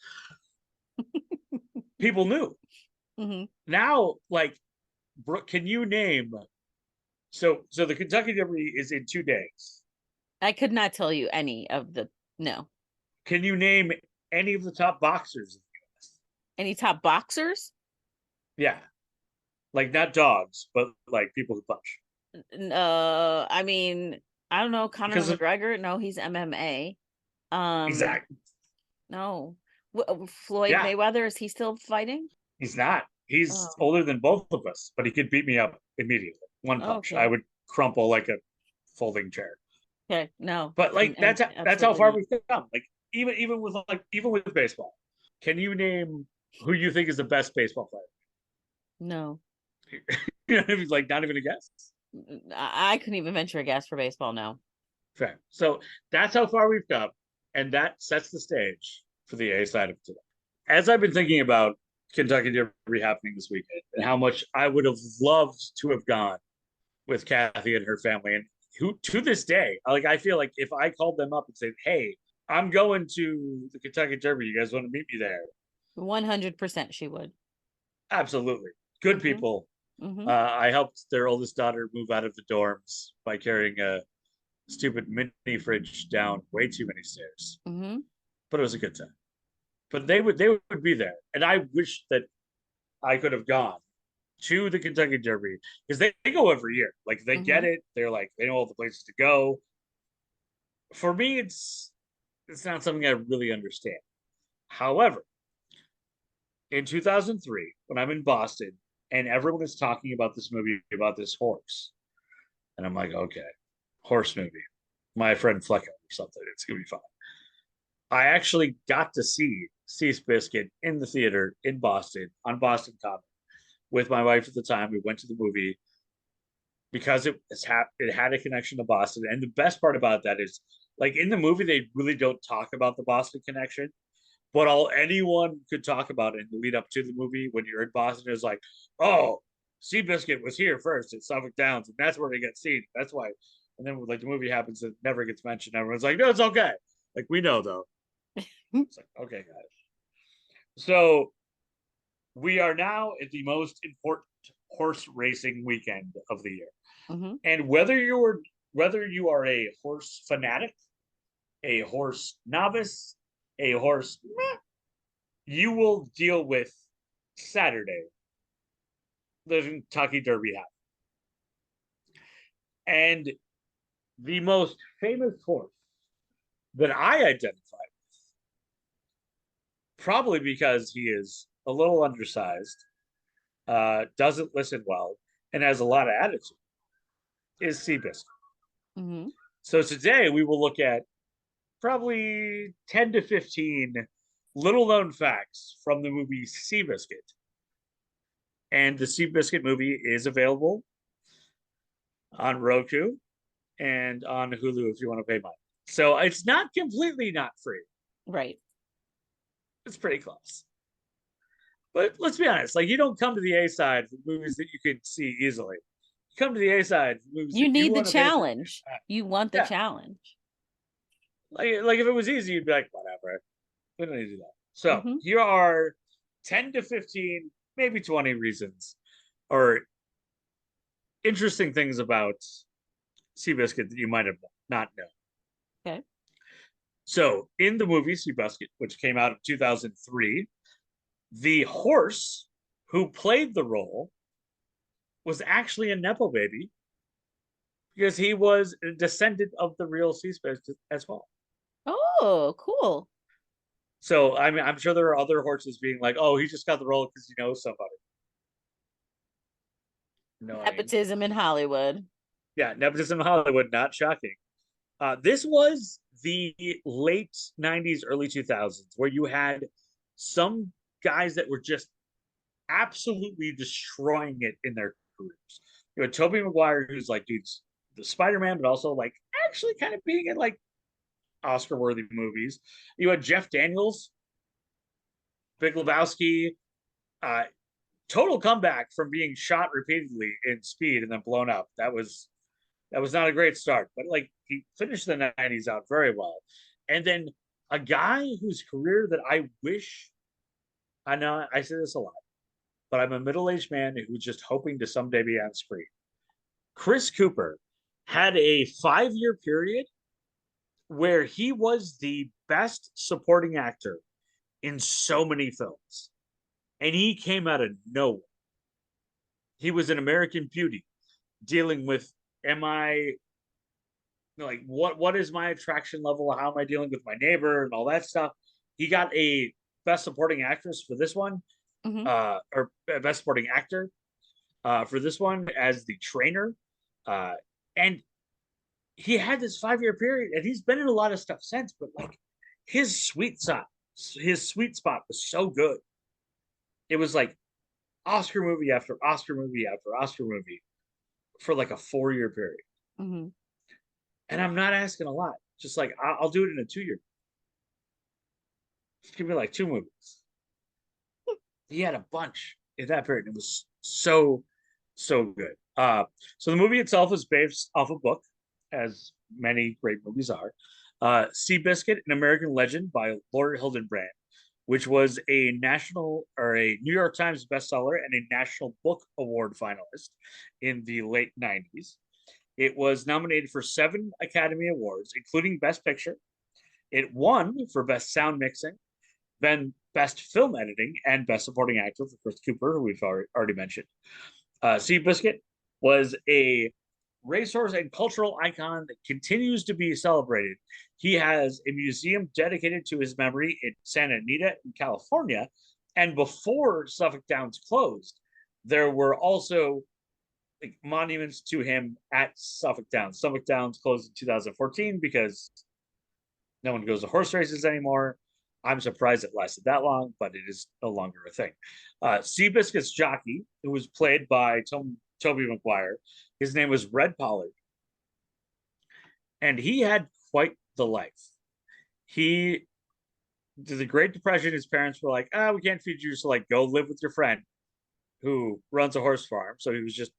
People knew. Mm-hmm. Now, like, Brooke, can you name? So the Kentucky Derby is in 2 days. I could not tell you any of the no. Can you name any of the top boxers in the U.S.? Any top boxers? Yeah, like not dogs, but like people who punch. I mean, I don't know. Conor Because McGregor? No, he's MMA. Um, exactly, no. Floyd yeah, Mayweather, is he still fighting? he's not. He's Oh, older than both of us, but he could beat me up immediately. One punch, I okay. would crumple like a folding chair. Okay. No, But like and that's how absolutely far not. we've come. Like even with baseball, can you name who you think is the best baseball player? No. Like not even a guess. I couldn't even venture a guess for baseball. No. Fair. So that's how far we've come, and that sets the stage for the A side of today. As I've been thinking about Kentucky Derby happening this weekend and how much I would have loved to have gone with Kathy and her family, and who to this day, like I feel like if I called them up and said, "Hey, I'm going to the Kentucky Derby. You guys want to meet me there?" 100% she would. Absolutely. Good Mm-hmm. people. Mm-hmm. I helped their oldest daughter move out of the dorms by carrying a stupid mini fridge down way too many stairs, Mm-hmm. but it was a good time. But they would be there, and I wish that I could have gone to the Kentucky Derby because they go every year. Like they Mm-hmm. get it. They're like they know all the places to go. For me, it's not something I really understand. However, in 2003, when I'm in Boston and everyone is talking about this movie about this horse, and I'm like, okay, horse movie, my friend Flecko or something, it's gonna be fun. I actually got to see Seabiscuit in the theater in Boston on Boston Common with my wife at the time. We went to the movie because it had a connection to Boston. And the best part about that is, like in the movie, they really don't talk about the Boston connection, but all anyone could talk about in the lead up to the movie when you're in Boston is like, oh, Seabiscuit was here first at Suffolk Downs, and that's where they get seen. That's why. And then like the movie happens, it never gets mentioned. Everyone's like, no, it's okay. Like we know though. It's like okay, guys. So we are now at the most important horse racing weekend of the year. Mm-hmm. And whether you are a horse fanatic, a horse novice, a horse meh, you will deal with Saturday, the Kentucky Derby happens. And the most famous horse that I identify with, probably because he is a little undersized, doesn't listen well, and has a lot of attitude, is Seabiscuit. Mm-hmm. So today we will look at probably 10 to 15 little known facts from the movie Seabiscuit. And the Seabiscuit movie is available on Roku. and on Hulu if you want to pay money. So it's not completely not free. Right. It's pretty close. But let's be honest, like you don't come to the A side for movies that you can see easily. You come to the A side for movies You that you need the want to pay attention challenge. to. You want the Yeah. challenge. Like if it was easy, you'd be like, whatever. We don't need to do that. So Hmm. here are 10 to 15, maybe 20 reasons or interesting things about Seabiscuit that you might have not known. Okay. So in the movie Seabiscuit, which came out in 2003, the horse who played the role was actually a Nepo baby because he was a descendant of the real Seabiscuit as well. Oh, cool. So I mean, I'm sure there are other horses being like, "Oh, he just got the role because he knows somebody." You know what I mean? Nepotism in Hollywood. Yeah, nepotism in Hollywood, not shocking. This was the late 90s, early 2000s, where you had some guys that were just absolutely destroying it in their careers. You had Tobey Maguire, who's like, dude's the Spider-Man, but also like actually kind of being in like Oscar-worthy movies. You had Jeff Daniels, Big Lebowski, uh, total comeback from being shot repeatedly in Speed and then blown up. That was not a great start, but like he finished the 90s out very well. And then a guy whose career that I wish, I know I say this a lot, but I'm a middle-aged man who's just hoping to someday be on screen. Chris Cooper had a 5-year period where he was the best supporting actor in so many films. And he came out of nowhere. He was an American Beauty dealing with, am I like what is my attraction level? How am I dealing with my neighbor and all that stuff? He got a best supporting actress for this one, Hmm. or best supporting actor for this one as the trainer, uh, and he had this 5-year period, and he's been in a lot of stuff since. But like his sweet spot was so good. It was like Oscar movie after Oscar movie after Oscar movie for like a 4-year period. Hmm. And I'm not asking a lot. Just like I'll do it in a 2-year. Just give me like 2 movies. He had a bunch in that period. It was so good. So the movie itself is based off a book, as many great movies are. Seabiscuit, an American Legend by Laura Hildenbrand, which was a national or a New York Times bestseller and a National Book Award finalist in the late 90s. It was nominated for 7 Academy Awards, including Best Picture. It won for Best Sound Mixing, then Best Film Editing, and Best Supporting Actor for Chris Cooper, who we've already mentioned. Seabiscuit was a racehorse and cultural icon that continues to be celebrated. He has a museum dedicated to his memory in Santa Anita in California. And before Suffolk Downs closed, there were also like monuments to him at Suffolk Downs. Suffolk Downs closed in 2014 because no one goes to horse races anymore. I'm surprised it lasted that long, but it is no longer a thing. Seabiscuit's jockey, who was played by Tobey Maguire, his name was Red Pollard, and he had quite the life. He to the Great Depression, his parents were like, we can't feed you, so like go live with your friend who runs a horse farm. So he was just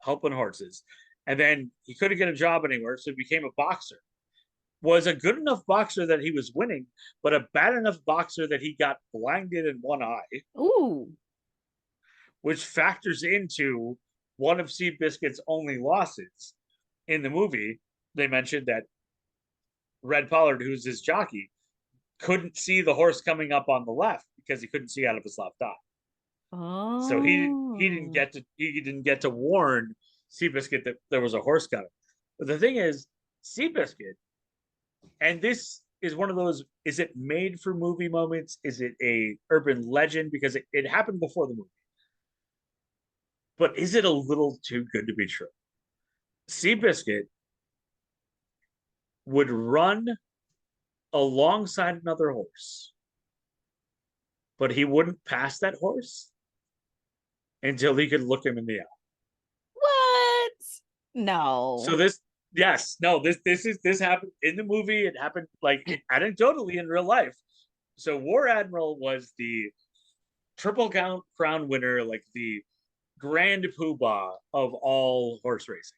helping horses. And then he couldn't get a job anywhere, so he became a boxer. Was a good enough boxer that he was winning, but a bad enough boxer that he got blinded in one eye, Ooh. which factors into one of Seabiscuit's only losses in the movie. They mentioned that Red Pollard, who's his jockey, couldn't see the horse coming up on the left because he couldn't see out of his left eye. So Oh. he didn't get to warn Seabiscuit that there was a horse coming. But the thing is, Seabiscuit, and this is one of those, is it made for movie moments? Is it a urban legend? Because it happened before the movie. But is it a little too good to be true? Seabiscuit would run alongside another horse, but he wouldn't pass that horse until he could look him in the eye. What? So No. Yes, no, this happened in the movie. It happened like anecdotally in real life. So War Admiral was the Crown winner, like the grand poobah of all horse racing.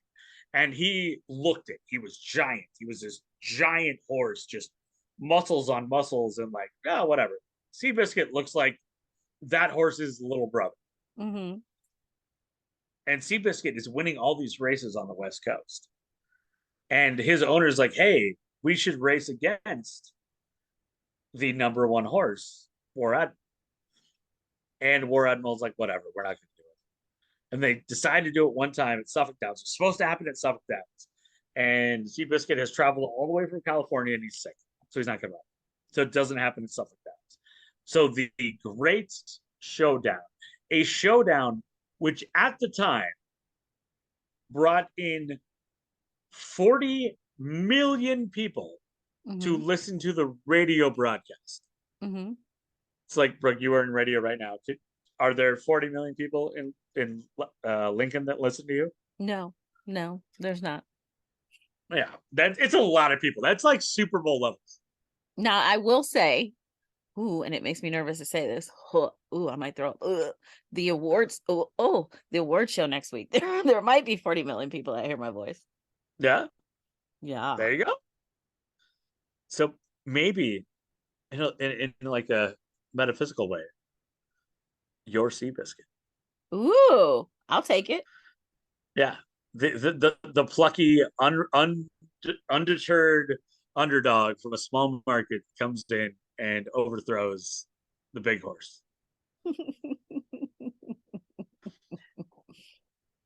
And he looked it. He was giant. He was this giant horse, just muscles on muscles, and like, oh, whatever. Seabiscuit looks like that horse's little brother. Mm-hmm. And Seabiscuit is winning all these races on the West Coast. And his owner's like, hey, we should race against the number one horse, War Admiral. And War Admiral's like, whatever, we're not going to do it. And they decided to do it one time at Suffolk Downs. It's supposed to happen at Suffolk Downs. And Seabiscuit has traveled all the way from California and he's sick. So he's not coming up. So it doesn't happen at Suffolk Downs. So the great showdown, a showdown which at the time brought in 40 million people to Mm-hmm. listen to the radio broadcast. Mm-hmm. It's like, Brooke, you are in radio right now. Are there 40 million people in Lincoln that listen to you? No, no, there's not. Yeah, it's a lot of people. That's like Super Bowl levels. Now, I will say, ooh, and it makes me nervous to say this. Ooh, I might throw up. The awards. The award show next week. There might be 40 million people that hear my voice. Yeah, Yeah. there you go. So maybe in like a metaphysical way, your Seabiscuit. Ooh, I'll take it. Yeah, the plucky undeterred underdog from a small market comes in and overthrows the big horse.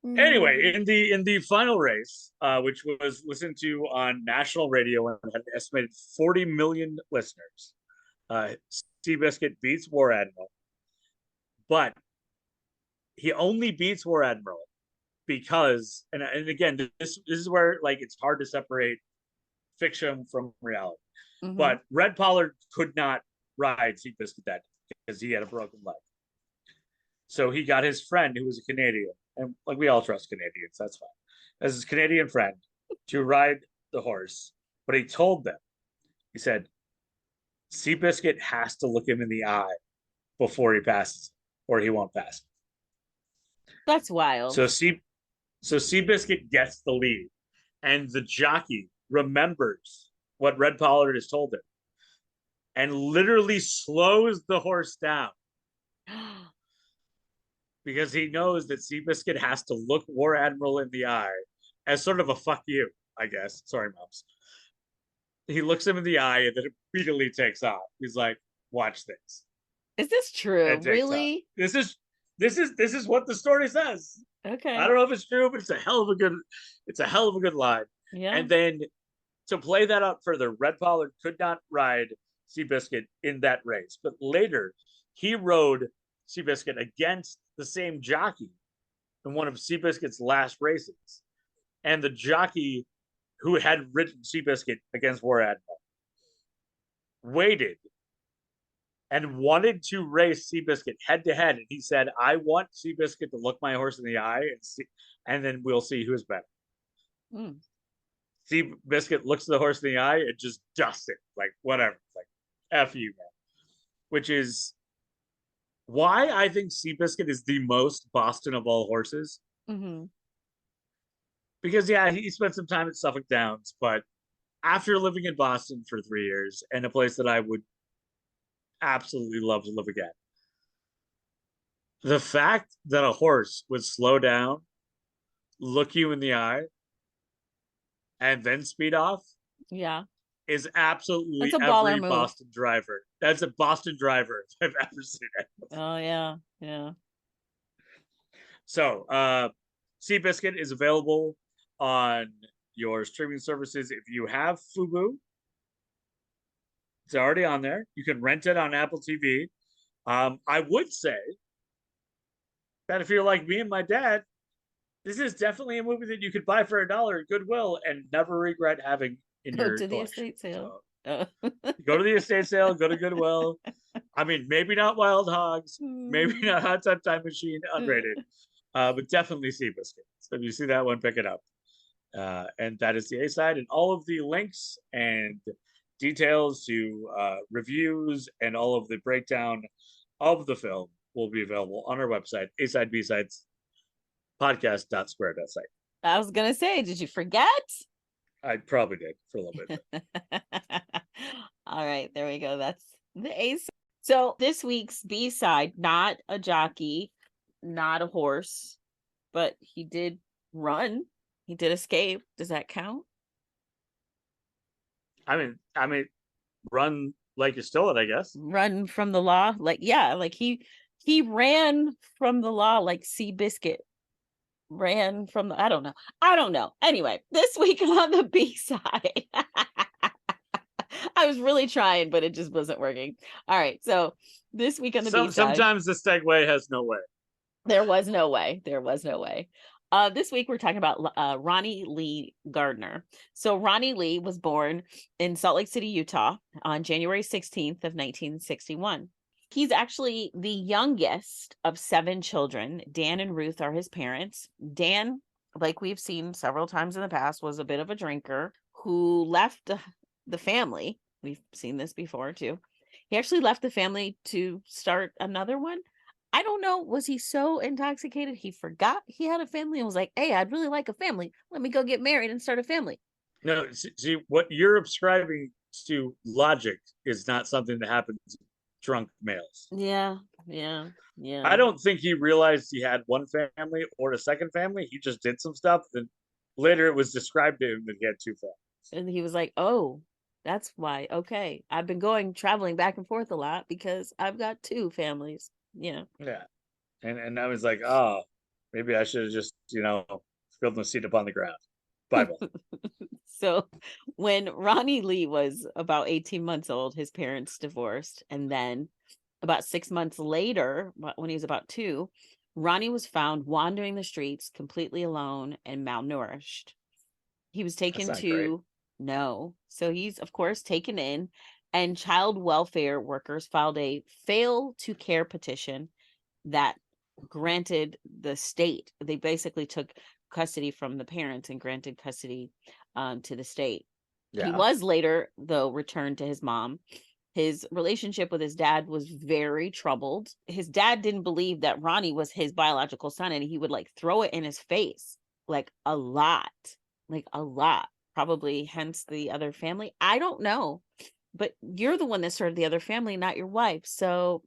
Anyway, in the final race, which was listened to on national radio and had an estimated 40 million listeners, Seabiscuit beats War Admiral, but he only beats War Admiral because, and again, this is where like it's hard to separate fiction from reality. Mm-hmm. But Red Pollard could not ride Seabiscuit that day because he had a broken leg. So he got his friend who was a Canadian, and like we all trust Canadians, that's fine. As his Canadian friend to ride the horse, but he told them, he said, Seabiscuit has to look him in the eye before he passes, or he won't pass. That's wild. So Seabiscuit gets the lead, and the jockey remembers what Red Pollard has told him, and literally slows the horse down because he knows that Seabiscuit has to look War Admiral in the eye as sort of a fuck you, I guess. Sorry, moms. He looks him in the eye and then immediately takes off. He's like, "Watch this," Is this true? and takes off. Really? This is what the story says. I Okay. don't know if it's true, but it's a hell of a good line. Yeah. And then to play that out further, Red Pollard could not ride Seabiscuit in that race, but later he rode Seabiscuit against the same jockey in one of Seabiscuit's last races. And the jockey who had ridden Seabiscuit against War Admiral waited and wanted to race Seabiscuit head to head. And he said, I want Seabiscuit to look my horse in the eye and then we'll see who's better. Mm. Seabiscuit looks the horse in the eye and just dusts it. Like, whatever. Like, F you, man. Which is why I think Seabiscuit is the most Boston of all horses. Mm-hmm. Because, yeah, he spent some time at Suffolk Downs, but after living in Boston for 3 years and a place that I would absolutely love to live again, the fact that a horse would slow down, look you in the eye, and then speed off Yeah. is That's absolutely a baller every move. Boston driver. That's a Boston driver if I've ever seen it. Oh yeah. Yeah. So, Seabiscuit is available on your streaming services. If you have Fubu, it's already on there. You can rent it on Apple TV. I would say that if you're like me and my dad, this is definitely a movie that you could buy for $1 at Goodwill and never regret having in Go your to the collection. estate sale. So go to the estate sale, go to Goodwill. I mean, maybe not Wild Hogs, maybe not Hot Tub Time Machine, unrated, but definitely Seabiscuit. So if you see that one, pick it up. And that is the A side. And all of the links and details to reviews and all of the breakdown of the film will be available on our website, A side, B sides, podcast.square.site. I was gonna say, did you forget? I probably did for a little bit. All right, there we go. That's the A side. So this week's B side, not a jockey, not a horse, but he did run. He did escape. Does that count? I mean, run like you stole it, I guess. Run from the law, like yeah, like he ran from the law like Seabiscuit ran from the, I don't know. Anyway, this week on the B side, I was really trying, but it just wasn't working. All right, so this week on the B side, sometimes the segue has no way. there was no way. There was no way. This week we're talking about Ronnie Lee Gardner. So Ronnie Lee was born in Salt Lake City, Utah on January 16th of 1961. He's actually the youngest of 7 children. Dan and Ruth are his parents. Dan, like we've seen several times in the past, was a bit of a drinker who left the family. We've seen this before too. He actually left the family to start another one. I don't know. Was he so intoxicated he forgot he had a family and was like, hey, I'd really like a family. Let me go get married and start a family. No, see, what you're ascribing to logic is not something that happens to drunk males. Yeah. I don't think he realized he had one family or a second family. He just did some stuff. And later it was described to him that he had 2 families. And he was like, oh, that's why. Okay. I've been traveling back and forth a lot because I've got 2 families. Yeah. And I was like, oh, maybe I should have just, spilled my seed upon the ground. Bible. So when Ronnie Lee was about 18 months old, his parents divorced. And then about 6 months later, when he was about 2, Ronnie was found wandering the streets completely alone and malnourished. He was taken to, no. So he's, of course, taken in, and child welfare workers filed a fail to care petition that granted the state. They basically took custody from the parents and granted custody to the state. Yeah. He was later, though, returned to his mom. His relationship with his dad was very troubled. His dad didn't believe that Ronnie was his biological son, and he would like throw it in his face like a lot. Probably hence the other family. I don't know, but you're the one that started the other family, not your wife. So,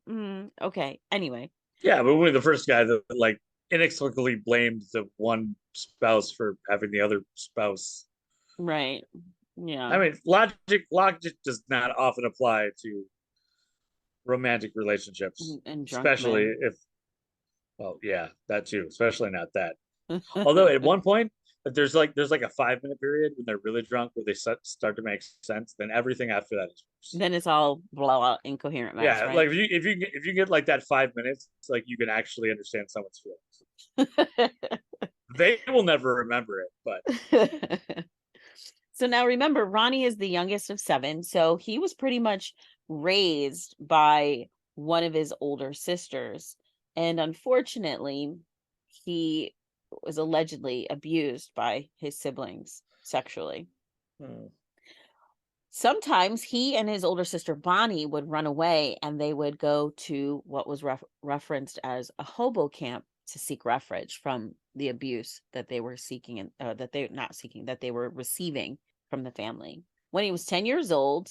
okay. Anyway. Yeah, but we're the first guy that like inexplicably blamed the one spouse for having the other spouse. Right. Yeah. I mean, logic does not often apply to romantic relationships, and especially men. If, well, yeah, that too, especially not that. Although at one point, there's like a 5-minute period when they're really drunk where they start to make sense. Then everything after that is worse. Then it's all blah incoherent mess, yeah, right? like if you get like that 5 minutes, it's like you can actually understand someone's feelings. They will never remember it, but so now remember, Ronnie is the youngest of 7, so he was pretty much raised by one of his older sisters, and unfortunately he was allegedly abused by his siblings sexually. Sometimes he and his older sister Bonnie would run away, and they would go to what was referenced as a hobo camp to seek refuge from the abuse that they were seeking, and that they were receiving from the family. When he was 10 years old,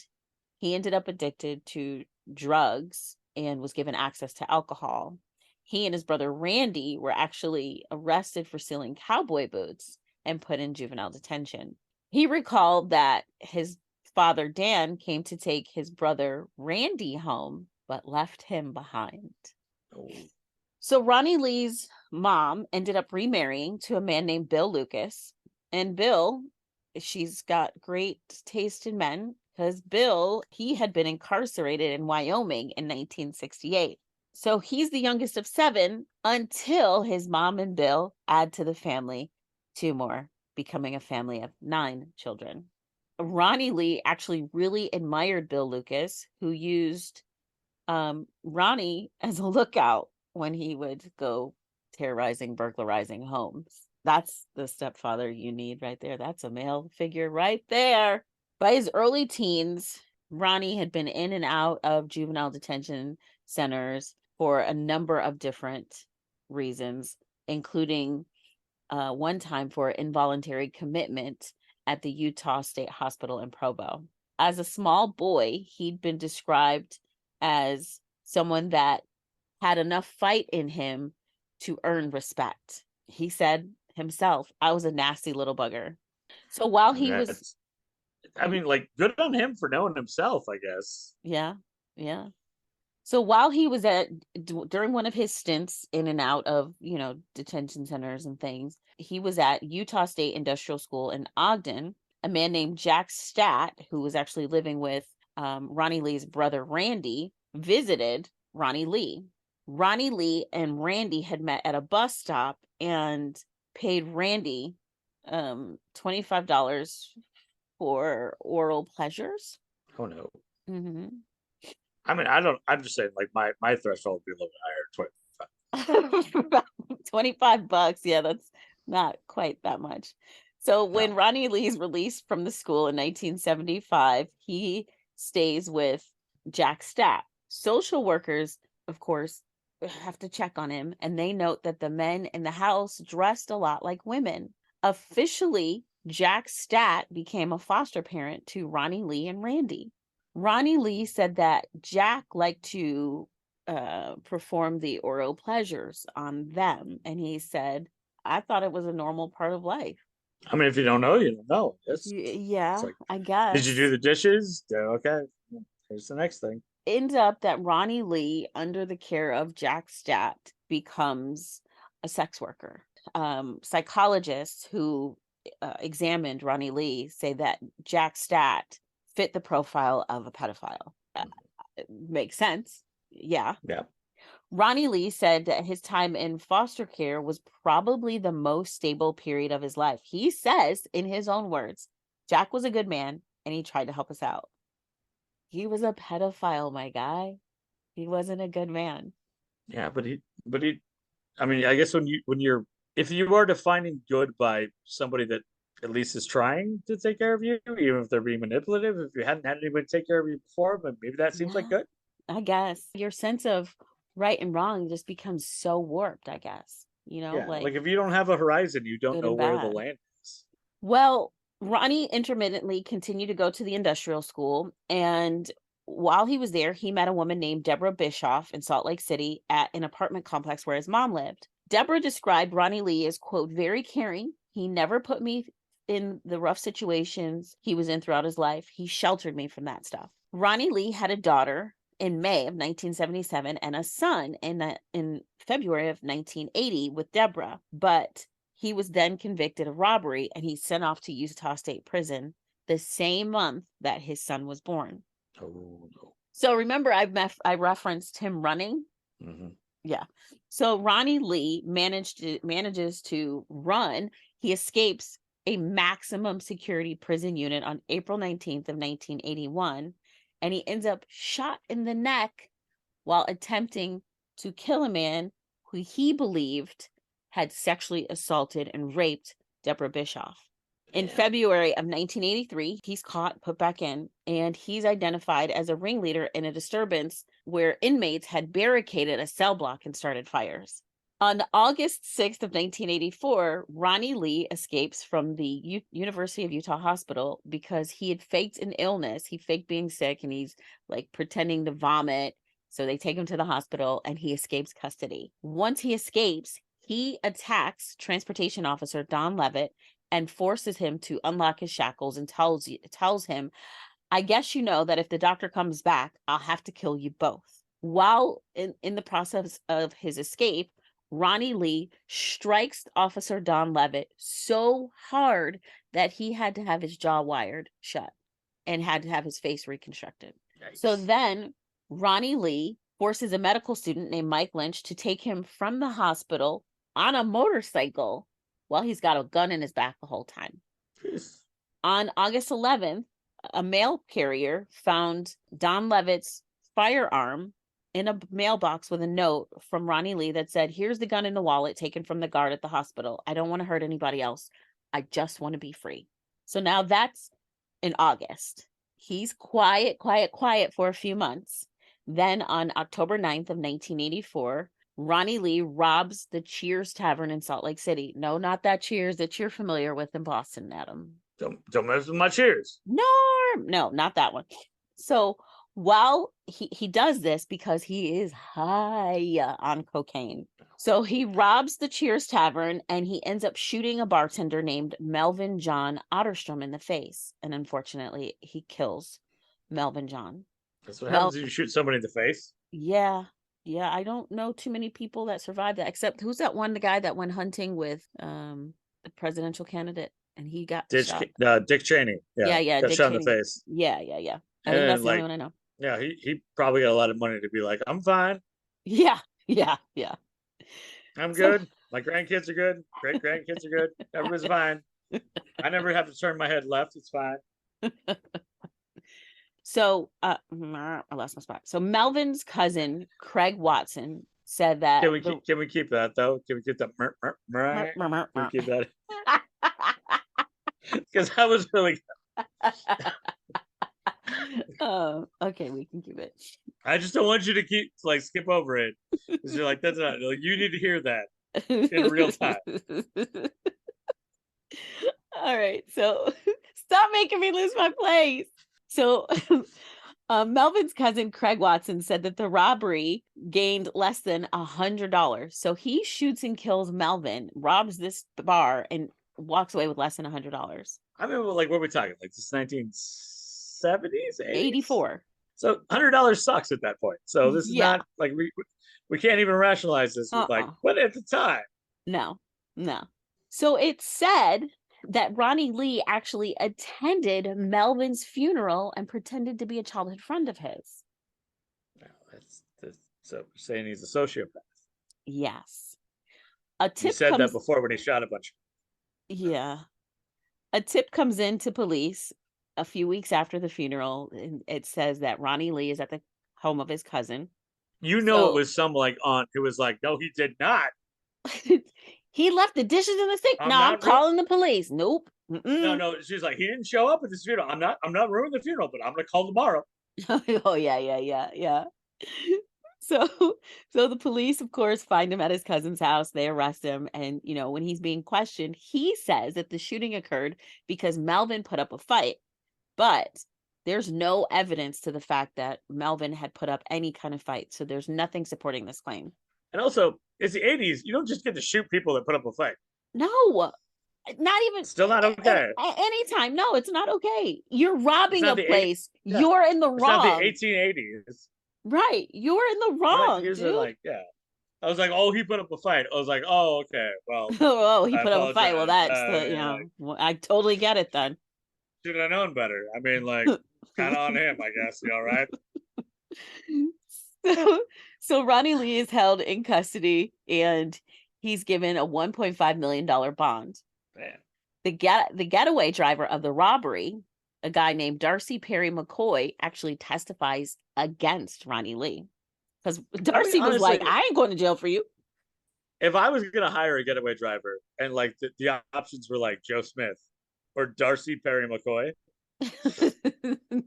he ended up addicted to drugs and was given access to alcohol. He and his brother Randy were actually arrested for stealing cowboy boots and put in juvenile detention. He recalled that his father Dan came to take his brother Randy home, but left him behind. Oh. So Ronnie Lee's mom ended up remarrying to a man named Bill Lucas. And Bill, she's got great taste in men, because Bill, he had been incarcerated in Wyoming in 1968. So he's the youngest of 7 until his mom and Bill add to the family 2 more, becoming a family of 9 children. Ronnie Lee actually really admired Bill Lucas, who used Ronnie as a lookout when he would go terrorizing, burglarizing homes. That's the stepfather you need right there. That's a male figure right there. By his early teens, Ronnie had been in and out of juvenile detention centers for a number of different reasons, including one time for involuntary commitment at the Utah State Hospital in Provo. As a small boy, he'd been described as someone that had enough fight in him to earn respect. He said himself, I was a nasty little bugger. So while I mean, he was, like, good on him for knowing himself, I guess. yeah, yeah. So while he was during one of his stints in and out of, detention centers and things, he was at Utah State Industrial School in Ogden. A man named Jack Stat, who was actually living with Ronnie Lee's brother, Randy, visited Ronnie Lee. Ronnie Lee and Randy had met at a bus stop and paid Randy $25 for oral pleasures. Oh, no. Mm-hmm. I mean, I'm just saying, like, my threshold would be a little bit higher, 25. $25. Yeah, that's not quite that much. So when No. Ronnie Lee's released from the school in 1975, he stays with Jack Stapp. Social workers, of course, have to check on him, and they note that the men in the house dressed a lot like women. Officially, Jack Stat became a foster parent to Ronnie Lee and Randy. Ronnie Lee said that Jack liked to perform the oral pleasures on them. And he said, I thought it was a normal part of life. I mean, if you don't know, you don't know. It's Yeah, like, I did you do guess. the dishes? Okay. Here's the next thing. Ends up that Ronnie Lee, under the care of Jack Stat, becomes a sex worker. Psychologists who examined Ronnie Lee say that Jack Stat fit the profile of a pedophile. It makes sense. Yeah. Yeah. Ronnie Lee said that his time in foster care was probably the most stable period of his life. He says, in his own words, Jack was a good man and he tried to help us out. He was a pedophile, my guy. He wasn't a good man. Yeah, but he, I mean, I guess if you are defining good by somebody that at least is trying to take care of you, even if they're being manipulative, if you hadn't had anybody take care of you before, but maybe that seems like Yeah, good. I guess your sense of right and wrong just becomes so warped, I guess. Yeah, Like like if you don't have a horizon, you don't good know and where the bad. land is. Well, Ronnie intermittently continued to go to the industrial school. And while he was there, he met a woman named Deborah Bischoff in Salt Lake City at an apartment complex where his mom lived. Deborah described Ronnie Lee as, quote, very caring. He never put me in the rough situations he was in throughout his life. He sheltered me from that stuff. Ronnie Lee had a daughter in May of 1977 and a son in February of 1980 with Deborah, but he was then convicted of robbery and he's sent off to Utah State Prison the same month that his son was born. Oh no. So remember, I referenced him running. Mm-hmm. Yeah. So Ronnie Lee manages to run. He escapes a maximum security prison unit on April 19th of 1981, and he ends up shot in the neck while attempting to kill a man who he believed had sexually assaulted and raped Deborah Bischoff. In February of 1983, he's caught, put back in, and he's identified as a ringleader in a disturbance where inmates had barricaded a cell block and started fires. On August 6th of 1984, Ronnie Lee escapes from the University of Utah Hospital because he had faked an illness. He faked being sick and he's like pretending to vomit. So they take him to the hospital and he escapes custody. Once he escapes, he attacks transportation officer Don Levitt and forces him to unlock his shackles and tells him, I guess you know that if the doctor comes back, I'll have to kill you both. While in the process of his escape, Ronnie Lee strikes Officer Don Levitt so hard that he had to have his jaw wired shut and had to have his face reconstructed. Yikes. So then Ronnie Lee forces a medical student named Mike Lynch to take him from the hospital on a motorcycle while he's got a gun in his back the whole time. Jeez. On August 11th, a mail carrier found Don Levitt's firearm in a mailbox with a note from Ronnie Lee that said, "Here's the gun in the wallet taken from the guard at the hospital. I don't want to hurt anybody else. I just want to be free." So now that's in August. He's quiet for a few months. Then on October 9th of 1984, Ronnie Lee robs the Cheers Tavern in Salt Lake City. No, not that Cheers that you're familiar with in Boston, Adam. Don't mess with my Cheers. No, not that one. So while he does this because he is high on cocaine. So he robs the Cheers Tavern and he ends up shooting a bartender named Melvin John Otterstrom in the face. And unfortunately, he kills Melvin John. That's what happens if you shoot somebody in the face. Yeah. Yeah, I don't know too many people that survived that, except who's that one, the guy that went hunting with the presidential candidate and he got shot. Dick Cheney. Yeah, got Dick shot Cheney. in the face. Yeah. I think that's the only one I know. Yeah, he probably got a lot of money to be like, I'm fine. Yeah. I'm good. My grandkids are good. Great grandkids are good. Everybody's fine. I never have to turn my head left. It's fine. So I lost my spot. So Melvin's cousin, Craig Watson, said that Can we keep that though? Can we keep that? Can we keep that? Because that was really oh, okay, we can keep it. I just don't want you to skip over it. Because you're like, that's not, you need to hear that in real time. All right, so stop making me lose my place. So Melvin's cousin Craig Watson said that the robbery gained less than $100. So he shoots and kills Melvin, robs this bar, and walks away with less than $100. I mean, like, what are we talking? Like, this 1970s, 80s? 84. So $100 sucks at that point. So this is not like we can't even rationalize this with like, what at the time? No. So it's said that Ronnie Lee actually attended Melvin's funeral and pretended to be a childhood friend of his. No, so we're saying he's a sociopath. Yes. A tip you said that before when he shot a bunch. Yeah. A tip comes in to police a few weeks after the funeral, and it says that Ronnie Lee is at the home of his cousin. It was some like aunt who was like, no, he did not. He left the dishes in the sink. I'm calling the police. Nope. No. She's like, he didn't show up at this funeral. I'm not ruining the funeral, but I'm gonna call tomorrow. Oh yeah. So the police, of course, find him at his cousin's house. They arrest him. And, when he's being questioned, he says that the shooting occurred because Melvin put up a fight. But there's no evidence to the fact that Melvin had put up any kind of fight. So there's nothing supporting this claim. And also, it's the 80s. You don't just get to shoot people that put up a fight. No, not even. Still not okay. Anytime. No, it's not okay. You're robbing a place. You're in the wrong. It's not the 1880s. Right. You're in the wrong, here's dude. I was like, oh, he put up a fight. I was like, oh, okay. Well. He put up a fight. Well, that's well, I totally get it then. Should have known better. I mean, like, kind of on him, I guess. You all right? So Ronnie Lee is held in custody and he's given a $1.5 million bond. Man. The getaway driver of the robbery, a guy named Darcy Perry McCoy, actually testifies against Ronnie Lee. Because Darcy was like, I ain't going to jail for you. If I was going to hire a getaway driver and like the options were like Joe Smith or Darcy Perry McCoy,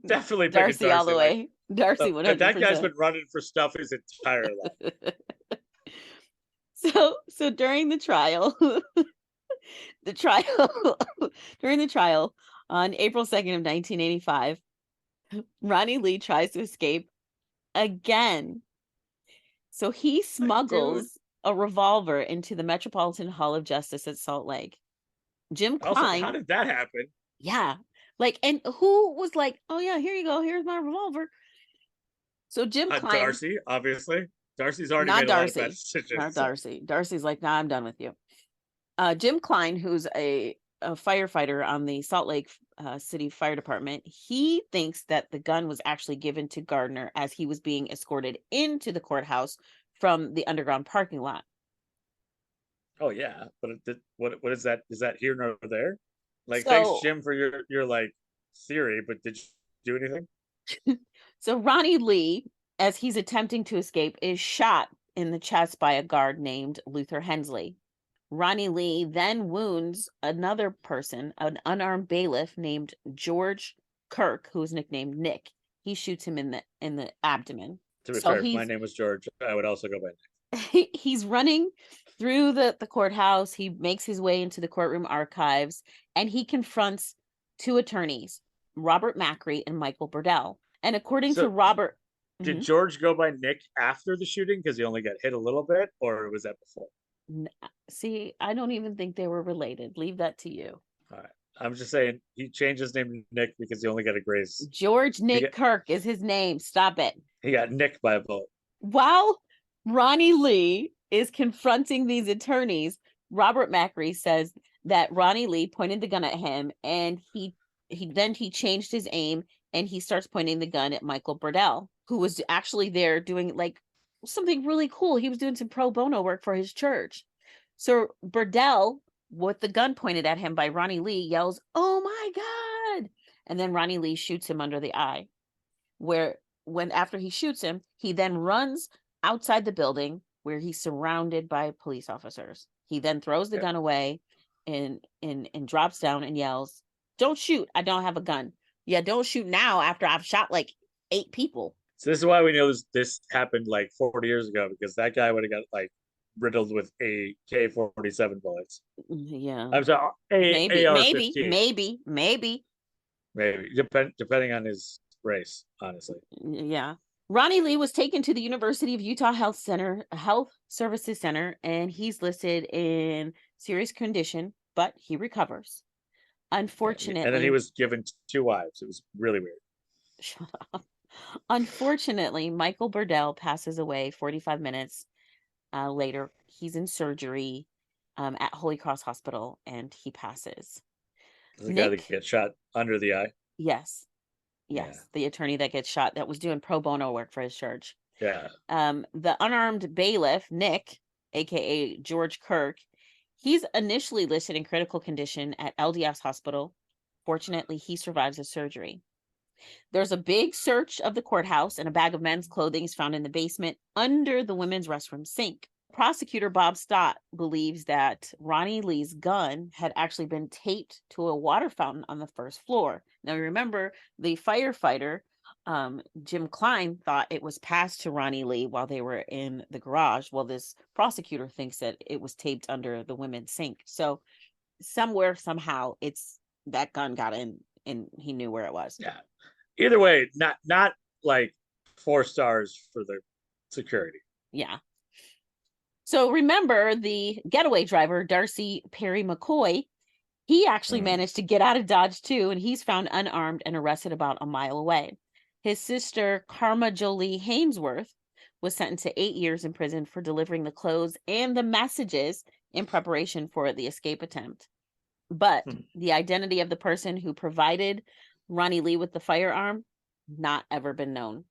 definitely Darcy all the way. Darcy 100%. That guy's been running for stuff his entire life. So during the trial, on April 2nd of 1985, Ronnie Lee tries to escape again. So he smuggles a revolver into the Metropolitan Hall of Justice at Salt Lake. Jim Klein. How did that happen? Yeah. And who was like, oh yeah, here you go. Here's my revolver. So Jim Klein. Darcy, obviously. Darcy's already made a lot of bad decisions. Not Darcy. Darcy's like, nah, I'm done with you. Jim Klein, who's a firefighter on the Salt Lake City Fire Department, he thinks that the gun was actually given to Gardner as he was being escorted into the courthouse from the underground parking lot. Oh yeah, but what is that? Is that here nor there? Like, thanks, Jim, for your like theory, but did you do anything? So Ronnie Lee as he's attempting to escape, is shot in the chest by a guard named Luther Hensley. Ronnie Lee then wounds another person, an unarmed bailiff named George Kirk, who is nicknamed Nick. He shoots him in the abdomen. To be So fair, if my name was George, I would also go by Nick. He's running through the courthouse. He makes his way into the courtroom archives, and he confronts two attorneys, Robert Macri and Michael Burdell. And according to Robert, did George go by Nick after the shooting because he only got hit a little bit, or was that before? See, I don't even think they were related. Leave that to you. All right. I'm just saying he changed his name to Nick because he only got a graze. George Nick Kirk is his name. Stop it. He got nicked by a bullet. While Ronnie Lee is confronting these attorneys, Robert Macri says that Ronnie Lee pointed the gun at him, and he changed his aim, and he starts pointing the gun at Michael Burdell, who was actually there doing like something really cool. He was doing some pro bono work for his church. So Burdell, with the gun pointed at him by Ronnie Lee, yells, "Oh my God!" And then Ronnie Lee shoots him under the eye, after he shoots him, he then runs outside the building where he's surrounded by police officers. He then throws the gun away and drops down and yells, "Don't shoot. I don't have a gun." Yeah, don't shoot now after I've shot like 8 people. So this is why we know this happened like 40 years ago, because that guy would have got like riddled with AK-47 bullets. Yeah. I'm sorry, maybe. Depending on his race, honestly. Yeah. Ronnie Lee was taken to the University of Utah Health Services Center, and he's listed in serious condition, but he recovers. Unfortunately. And then he was given 2 wives. It was really weird. Shut up. Unfortunately, Michael Burdell passes away 45 minutes later. He's in surgery at Holy Cross Hospital, and he passes. The guy that gets shot under the eye? Yes. Yeah. The attorney that gets shot that was doing pro bono work for his church. Yeah. The unarmed bailiff, Nick, aka George Kirk, he's initially listed in critical condition at LDS Hospital. Fortunately, he survives the surgery. There's a big search of the courthouse, and a bag of men's clothing is found in the basement under the women's restroom sink. Prosecutor Bob Stott believes that Ronnie Lee's gun had actually been taped to a water fountain on the first floor. Now, remember, the firefighter, Jim Klein, thought it was passed to Ronnie Lee while they were in the garage. Well, this prosecutor thinks that it was taped under the women's sink. So somewhere, somehow, that gun got in, and he knew where it was. Yeah. Either way, not like 4 stars for the security. Yeah. So remember, the getaway driver, Darcy Perry McCoy, he actually managed to get out of Dodge too, and he's found unarmed and arrested about a mile away. His sister, Karma Jolie Hainsworth, was sentenced to 8 years in prison for delivering the clothes and the messages in preparation for the escape attempt. But the identity of the person who provided Ronnie Lee with the firearm, not ever been known.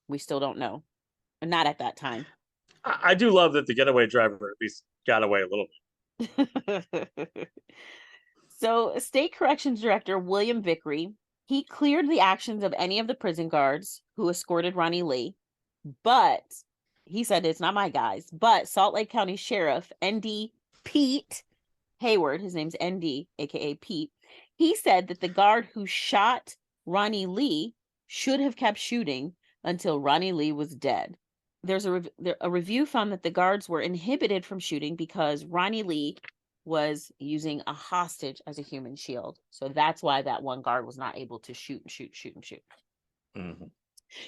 We still don't know. Not at that time. I do love that the getaway driver at least got away a little bit. So, State Corrections Director William Vickery, he cleared the actions of any of the prison guards who escorted Ronnie Lee, but he said, "It's not my guys." But Salt Lake County Sheriff ND Pete Hayward, his name's ND, aka Pete, he said that the guard who shot Ronnie Lee should have kept shooting until Ronnie Lee was dead. There's a review found that the guards were inhibited from shooting because Ronnie Lee was using a hostage as a human shield. So that's why that one guard was not able to shoot. Mm-hmm.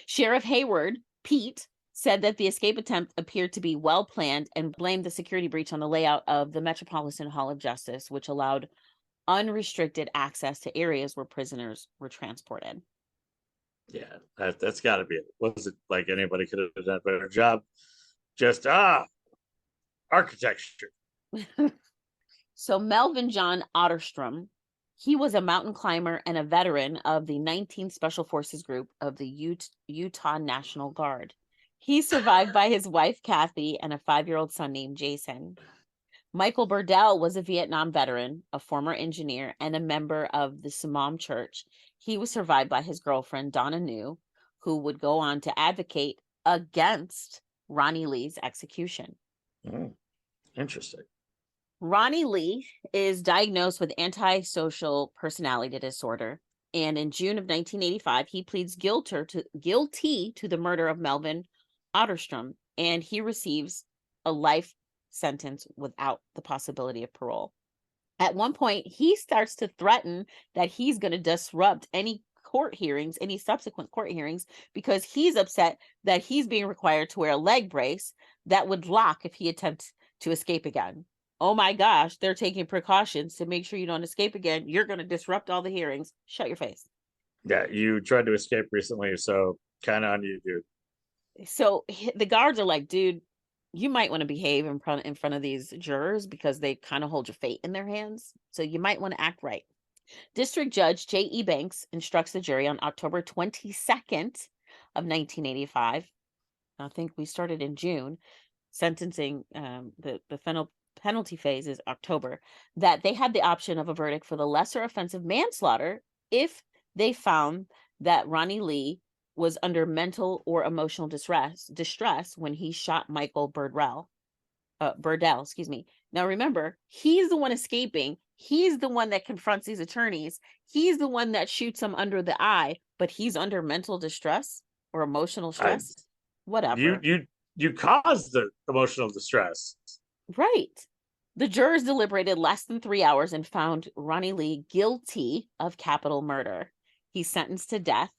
Sheriff Hayward, Pete, said that the escape attempt appeared to be well planned and blamed the security breach on the layout of the Metropolitan Hall of Justice, which allowed unrestricted access to areas where prisoners were transported. Yeah, that's got to be it. Was it like anybody could have done a better job? Just architecture. So Melvin John Otterstrom, he was a mountain climber and a veteran of the 19th Special Forces Group of the Utah National Guard. He survived by his wife Kathy and a 5-year-old son named Jason. Michael Burdell was a Vietnam veteran, a former engineer, and a member of the Samam Church. He was survived by his girlfriend, Donna New, who would go on to advocate against Ronnie Lee's execution. Interesting. Ronnie Lee is diagnosed with antisocial personality disorder, and in June of 1985, he pleads guilty to the murder of Melvin Otterstrom, and he receives a life sentence without the possibility of parole. At one point, he starts to threaten that he's going to disrupt any subsequent court hearings, because he's upset that he's being required to wear a leg brace that would lock if he attempts to escape again. Oh my gosh, they're taking precautions to make sure you don't escape again. You're going to disrupt all the hearings. Shut your face. Yeah, you tried to escape recently, so kind of on you, dude. So the guards are like, dude, you might want to behave in front of these jurors, because they kind of hold your fate in their hands. So you might want to act right. District Judge J.E. Banks instructs the jury on October 22nd of 1985. I think we started in June. Sentencing, the penalty phase is October, that they had the option of a verdict for the lesser offensive manslaughter if they found that Ronnie Lee was under mental or emotional distress when he shot Michael Burdell. Now remember, he's the one escaping. He's the one that confronts these attorneys. He's the one that shoots them under the eye, but he's under mental distress or emotional stress. Whatever. You caused the emotional distress. Right. The jurors deliberated less than 3 hours and found Ronnie Lee guilty of capital murder. He's sentenced to death,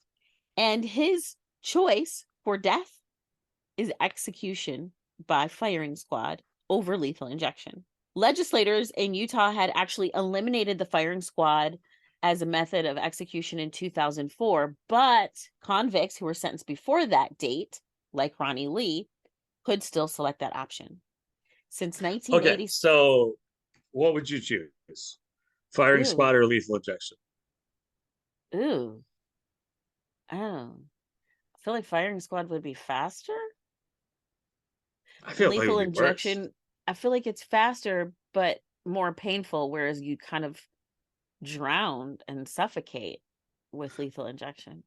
and his choice for death is execution by firing squad over lethal injection. Legislators in Utah had actually eliminated the firing squad as a method of execution in 2004, but convicts who were sentenced before that date, like Ronnie Lee, could still select that option. Since 1980. Okay, so what would you choose? Firing squad or lethal injection? Oh. I feel like firing squad would be faster. I feel like lethal injection, worse. I feel like it's faster but more painful, whereas you kind of drown and suffocate with lethal injection.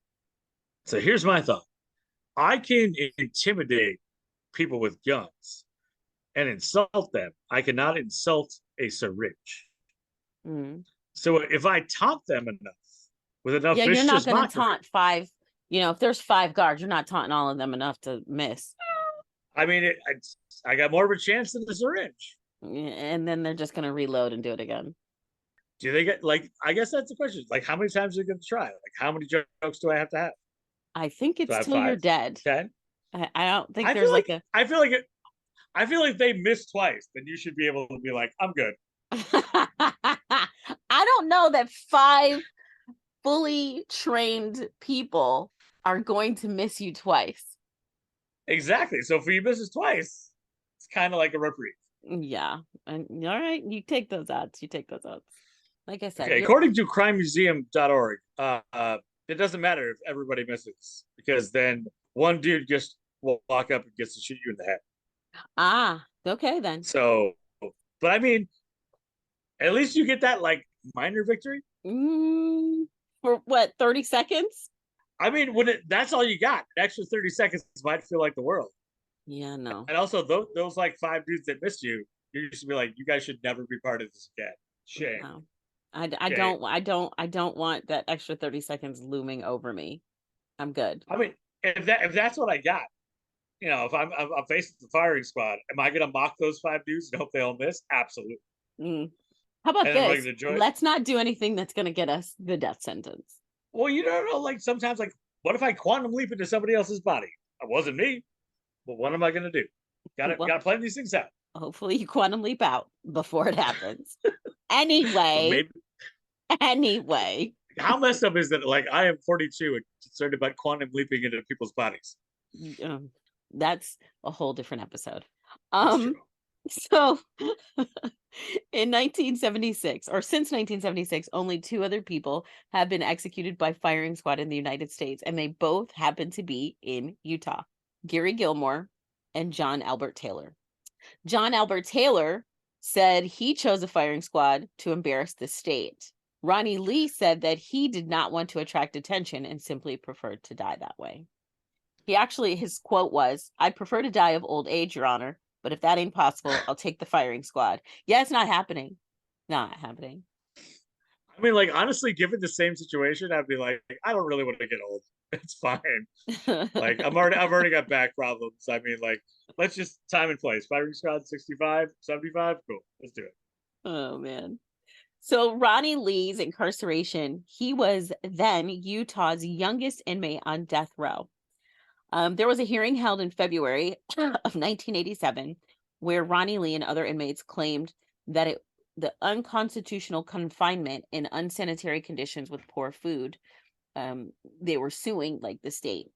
So here's my thought. I can intimidate people with guns and insult them. I cannot insult a syringe. So if I taunt them enough with enough vicious you're not going to mockery, taunt 5. If there's 5 guards, you're not taunting all of them enough to miss. I mean, I got more of a chance than the syringe. And then they're just going to reload and do it again. Do they get, I guess that's the question. How many times are they going to try? How many jokes do I have to have? I think it's till you're dead. 10? I don't think there's I feel like they miss twice, then you should be able to be like, I'm good. I don't know that 5 fully trained people are going to miss you twice. Exactly. So if he misses twice, it's kind of like a reprieve. Yeah. And all right, you take those odds. Like I said. Okay, according to crimemuseum.org, it doesn't matter if everybody misses, because then one dude just will walk up and gets to shoot you in the head. Ah, okay then. So, but I mean, at least you get that minor victory. For what, 30 seconds? I mean, that's all you got. An extra 30 seconds might feel like the world. Yeah, no. And also those 5 dudes that missed you, you used to be like, you guys should never be part of this again. Shame. No. I don't want that extra 30 seconds looming over me. I'm good. I mean, if that's what I got, if I'm facing the firing squad, am I going to mock those 5 dudes and hope they all miss? Absolutely. How about this? Let's not do anything that's going to get us the death sentence. Well, you don't know. Sometimes, what if I quantum leap into somebody else's body? It wasn't me. But what am I going to do? Got to plan these things out. Hopefully, you quantum leap out before it happens. Anyway. How messed up is that? I am 42 and concerned about quantum leaping into people's bodies. That's a whole different episode. So in 1976, or since 1976, only 2 other people have been executed by firing squad in the United States, and they both happen to be in Utah. Gary Gilmore and John Albert Taylor. John Albert Taylor said he chose a firing squad to embarrass the state. Ronnie Lee said that he did not want to attract attention and simply preferred to die that way. His quote was, "I'd prefer to die of old age, Your Honor, but if that ain't possible, I'll take the firing squad." Yeah, it's not happening. Not happening. I mean, like, honestly, given the same situation, I'd be like, I don't really want to get old. It's fine. Like, I've already got back problems. I mean, like, let's just time and place. Firing squad 65, 75. Cool. Let's do it. Oh man. So Ronnie Lee's incarceration, he was then Utah's youngest inmate on death row. There was a hearing held in February of 1987 where Ronnie Lee and other inmates claimed that the unconstitutional confinement in unsanitary conditions with poor food, they were suing like the state.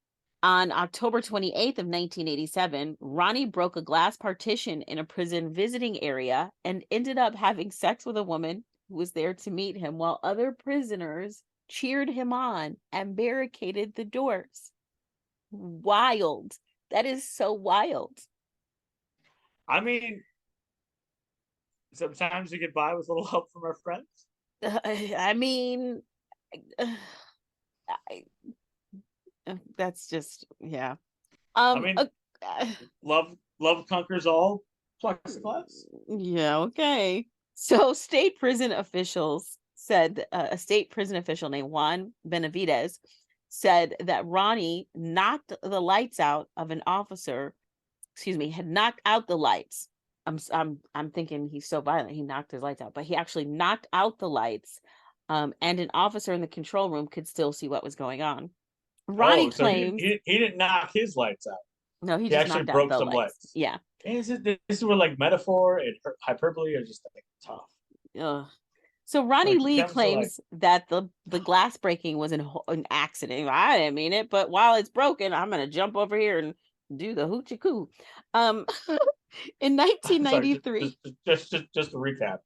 On October 28th of 1987, Ronnie broke a glass partition in a prison visiting area and ended up having sex with a woman who was there to meet him while other prisoners cheered him on and barricaded the doors. Wild. That is so wild. I mean, sometimes we get by with a little help from our friends. I mean, I, that's just, yeah. I mean, love conquers all. Plexiglass. Yeah, okay. So state prison officials said, a state prison official named Juan Benavides said that Ronnie knocked the lights out of an officer, had knocked out the lights. I'm thinking he's so violent he knocked his lights out, but he actually knocked out the lights, and an officer in the control room could still see what was going on. Ronnie So claims he didn't knock his lights out. no, he He just actually knocked out broke the some lights. lights. Yeah. Is it this is where like metaphor and hyperbole are just like tough. Ugh. So Ronnie Like, Lee claims that the glass breaking was an accident. I didn't mean it, but while it's broken, I'm gonna jump over here and do the hoochie coo. In 1993, just to recap,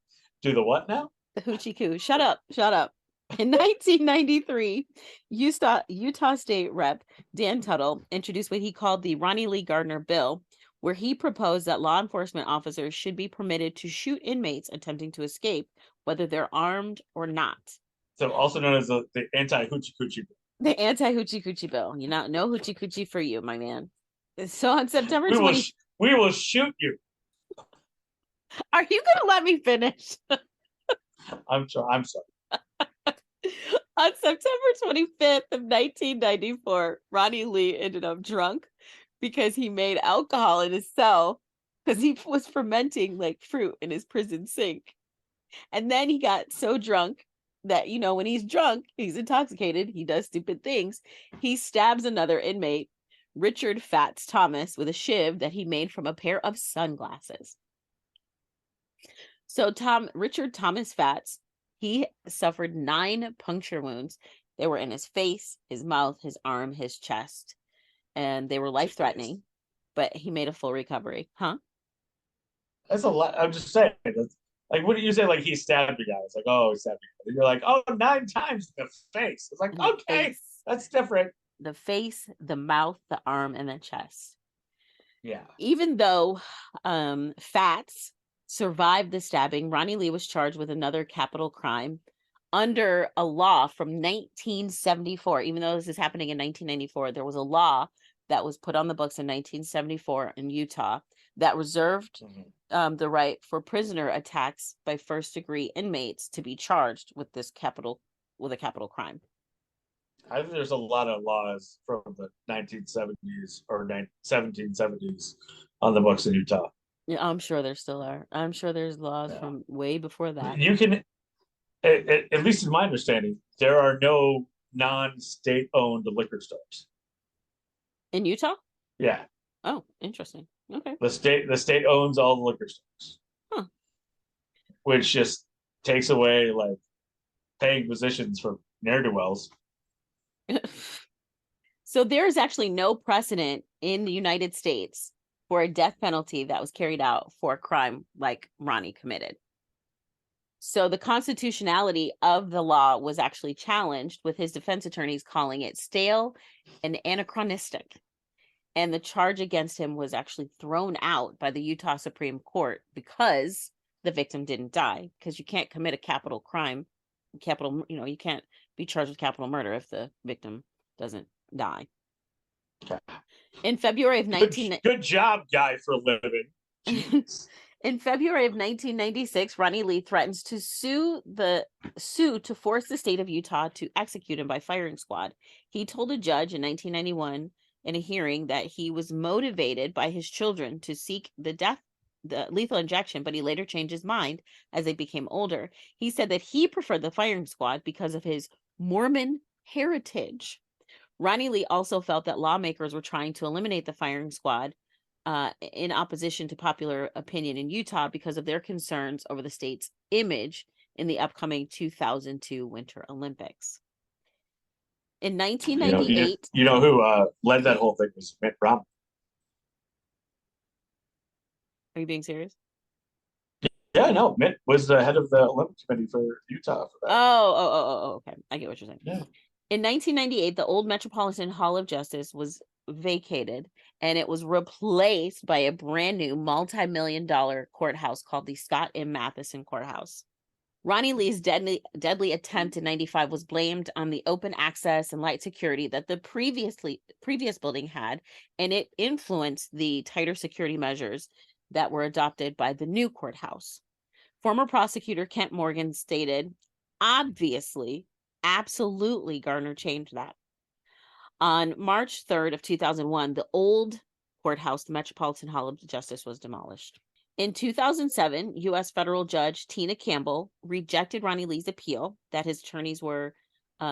do the what now? the hoochie coo. Shut up, shut up. In 1993, Utah State Rep Dan Tuttle introduced what he called the Ronnie Lee Gardner bill, where he proposed that law enforcement officers should be permitted to shoot inmates attempting to escape, whether they're armed or not. So also known as the anti-hoochie coochie bill. The anti-hoochie coochie bill. You know, no hoochie coochie for you, my man. So on September 20th, we will shoot you. Are you going to let me finish? I'm sorry. On September 25th of 1994, Ronnie Lee ended up drunk because he made alcohol in his cell because he was fermenting like fruit in his prison sink. And then he got so drunk that, you know, when he's drunk, he's intoxicated, he does stupid things. He stabs another inmate, Richard Fats Thomas, with a shiv that he made from a pair of sunglasses. So Richard Thomas Fats, he suffered 9 puncture wounds. They were in his face, his mouth, his arm, his chest, and they were life-threatening, but he made a full recovery. Huh? That's a lot. I'm just saying. Like, what do you say? Like, he stabbed you guys. Like, oh, he stabbed you. You're like, oh, 9 times in the face. It's like, okay, that's different. The face, the mouth, the arm, and the chest. Yeah. Even though Fats survived the stabbing, Ronnie Lee was charged with another capital crime under a law from 1974. Even though this is happening in 1994, there was a law that was put on the books in 1974 in Utah that reserved the right for prisoner attacks by first-degree inmates to be charged with a capital crime. I think there's a lot of laws from the 1970s or 1770s on the books in Utah. Yeah, I'm sure there still are. I'm sure there's laws from way before that. You can, at least in my understanding, there are no non-state owned liquor stores in Utah. Yeah. Oh, interesting. Okay. The state owns all the liquor stores, which just takes away like paying positions for ne'er-do-wells. So there's actually no precedent in the United States for a death penalty that was carried out for a crime like Ronnie committed. So the constitutionality of the law was actually challenged, with his defense attorneys calling it stale and anachronistic. And the charge against him was actually thrown out by the Utah Supreme Court because the victim didn't die. Because you can't commit a capital crime, you can't be charged with capital murder if the victim doesn't die. In February of Good, 19 good job, guy, for a living. Jeez. In February of 1996, Ronnie Lee threatens to sue to force the state of Utah to execute him by firing squad. He told a judge in 1991 in a hearing that he was motivated by his children to seek the lethal injection, but he later changed his mind as they became older. He said that he preferred the firing squad because of his Mormon heritage. Ronnie Lee also felt that lawmakers were trying to eliminate the firing squad in opposition to popular opinion in Utah because of their concerns over the state's image in the upcoming 2002 Winter Olympics. In 1998, you know who led that whole thing was Mitt Romney. are you being serious? Yeah, no, Mitt was the head of the Olympic Committee for Utah for that. Okay. I get what you're saying. Yeah. In 1998, the old Metropolitan Hall of Justice was vacated and it was replaced by a brand new multi-million-dollar courthouse called the Scott M. Matheson Courthouse. Ronnie Lee's deadly attempt in 95 was blamed on the open access and light security that the previous building had, and it influenced the tighter security measures that were adopted by the new courthouse. Former prosecutor Kent Morgan stated, obviously, absolutely, Gardner changed that. On March 3rd of 2001, the old courthouse, the Metropolitan Hall of Justice, was demolished. In 2007, U.S. federal judge Tina Campbell rejected Ronnie Lee's appeal that his attorneys were,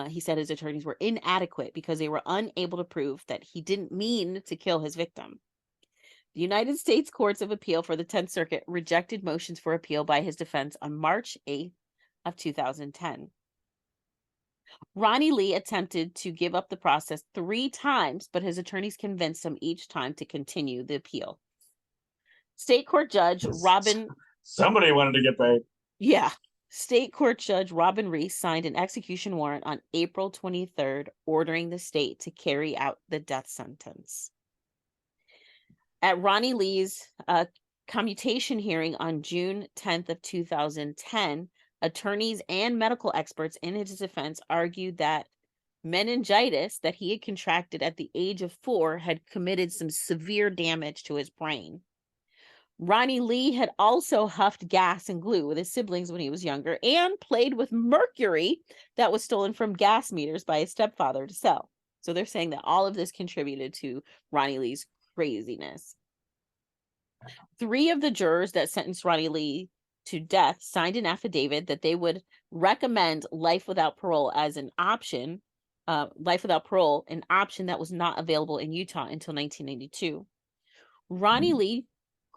he said his attorneys were inadequate because they were unable to prove that he didn't mean to kill his victim. The United States Courts of Appeal for the 10th Circuit rejected motions for appeal by his defense on March 8th of 2010. Ronnie Lee attempted to give up the process 3 times, but his attorneys convinced him each time to continue the appeal. State court judge Robin... Somebody wanted to get paid. Yeah. State court judge Robin Reese signed an execution warrant on April 23rd, ordering the state to carry out the death sentence. At Ronnie Lee's commutation hearing on June 10th of 2010, attorneys and medical experts in his defense argued that meningitis that he had contracted at the age of 4 had committed some severe damage to his brain. Ronnie Lee had also huffed gas and glue with his siblings when he was younger and played with mercury that was stolen from gas meters by his stepfather to sell. So they're saying that all of this contributed to Ronnie Lee's craziness. 3 of the jurors that sentenced Ronnie Lee to death signed an affidavit that they would recommend life without parole as an option, life without parole, an option that was not available in Utah until 1992. Ronnie Lee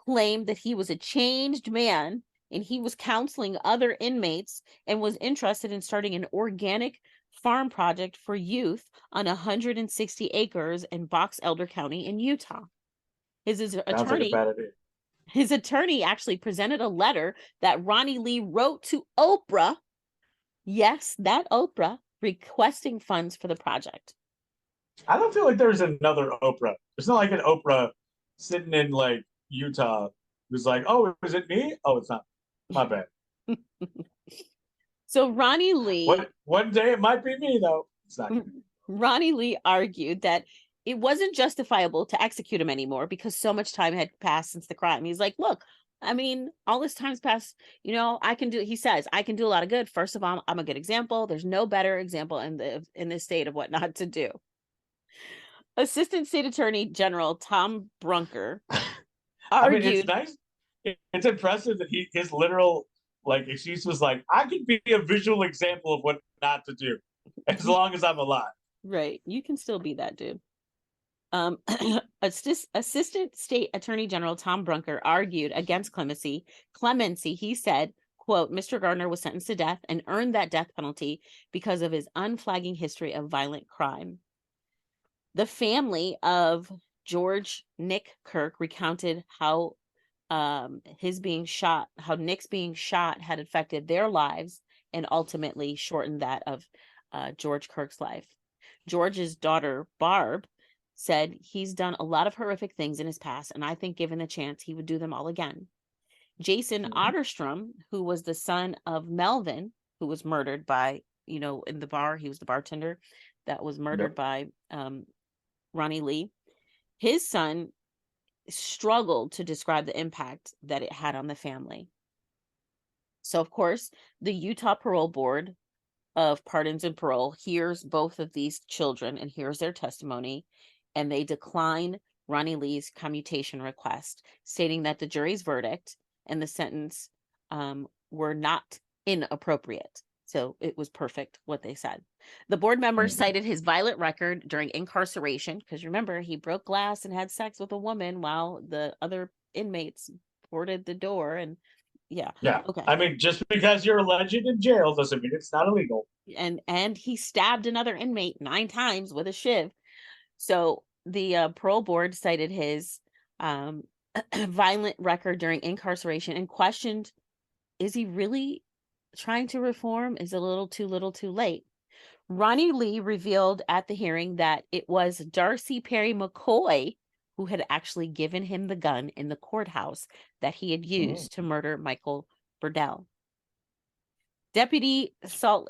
claimed that he was a changed man and he was counseling other inmates and was interested in starting an organic farm project for youth on 160 acres in Box Elder County in Utah. His attorney actually presented a letter that Ronnie Lee wrote to Oprah. Yes, that Oprah, requesting funds for the project. I don't feel like there's another Oprah. It's not like an Oprah sitting in like Utah who's like, oh, is it me? Oh, it's not. My bad. So Ronnie Lee... One day it might be me, though. It's not. Ronnie Lee argued that it wasn't justifiable to execute him anymore because so much time had passed since the crime. He's like, look, I mean, all this time's passed, you know, he says, I can do a lot of good. First of all, I'm a good example. There's no better example in this state of what not to do. Assistant State Attorney General Tom Brunker argued... I mean, it's nice. It's impressive that his literal excuse was like, I can be a visual example of what not to do as long as I'm alive. Right. You can still be that dude. Assistant State Attorney General Tom Brunker argued against clemency. He said, quote, Mr. Gardner was sentenced to death and earned that death penalty because of his unflagging history of violent crime. The family of George Nick Kirk recounted how Nick's being shot had affected their lives and ultimately shortened that of George Kirk's life. George's daughter, Barb, said he's done a lot of horrific things in his past, and I think given the chance, he would do them all again. Jason Otterstrom, who was the son of Melvin, who was murdered by, in the bar, he was the bartender that was murdered by Ronnie Lee. His son struggled to describe the impact that it had on the family. So, of course, the Utah Parole Board of Pardons and Parole hears both of these children and hears their testimony, and they decline Ronnie Lee's commutation request, stating that the jury's verdict and the sentence were not inappropriate. So it was perfect what they said. The board members cited his violent record during incarceration, because remember, he broke glass and had sex with a woman while the other inmates boarded the door. And yeah. Okay. I mean, just because you're alleged in jail doesn't mean it's not illegal. And he stabbed another inmate 9 times with a shiv. So the parole board cited his violent record during incarceration and questioned, is he really trying to reform? Is a little too late? Ronnie Lee revealed at the hearing that it was Darcy Perry McCoy who had actually given him the gun in the courthouse that he had used to murder Michael Burdell. Deputy Salt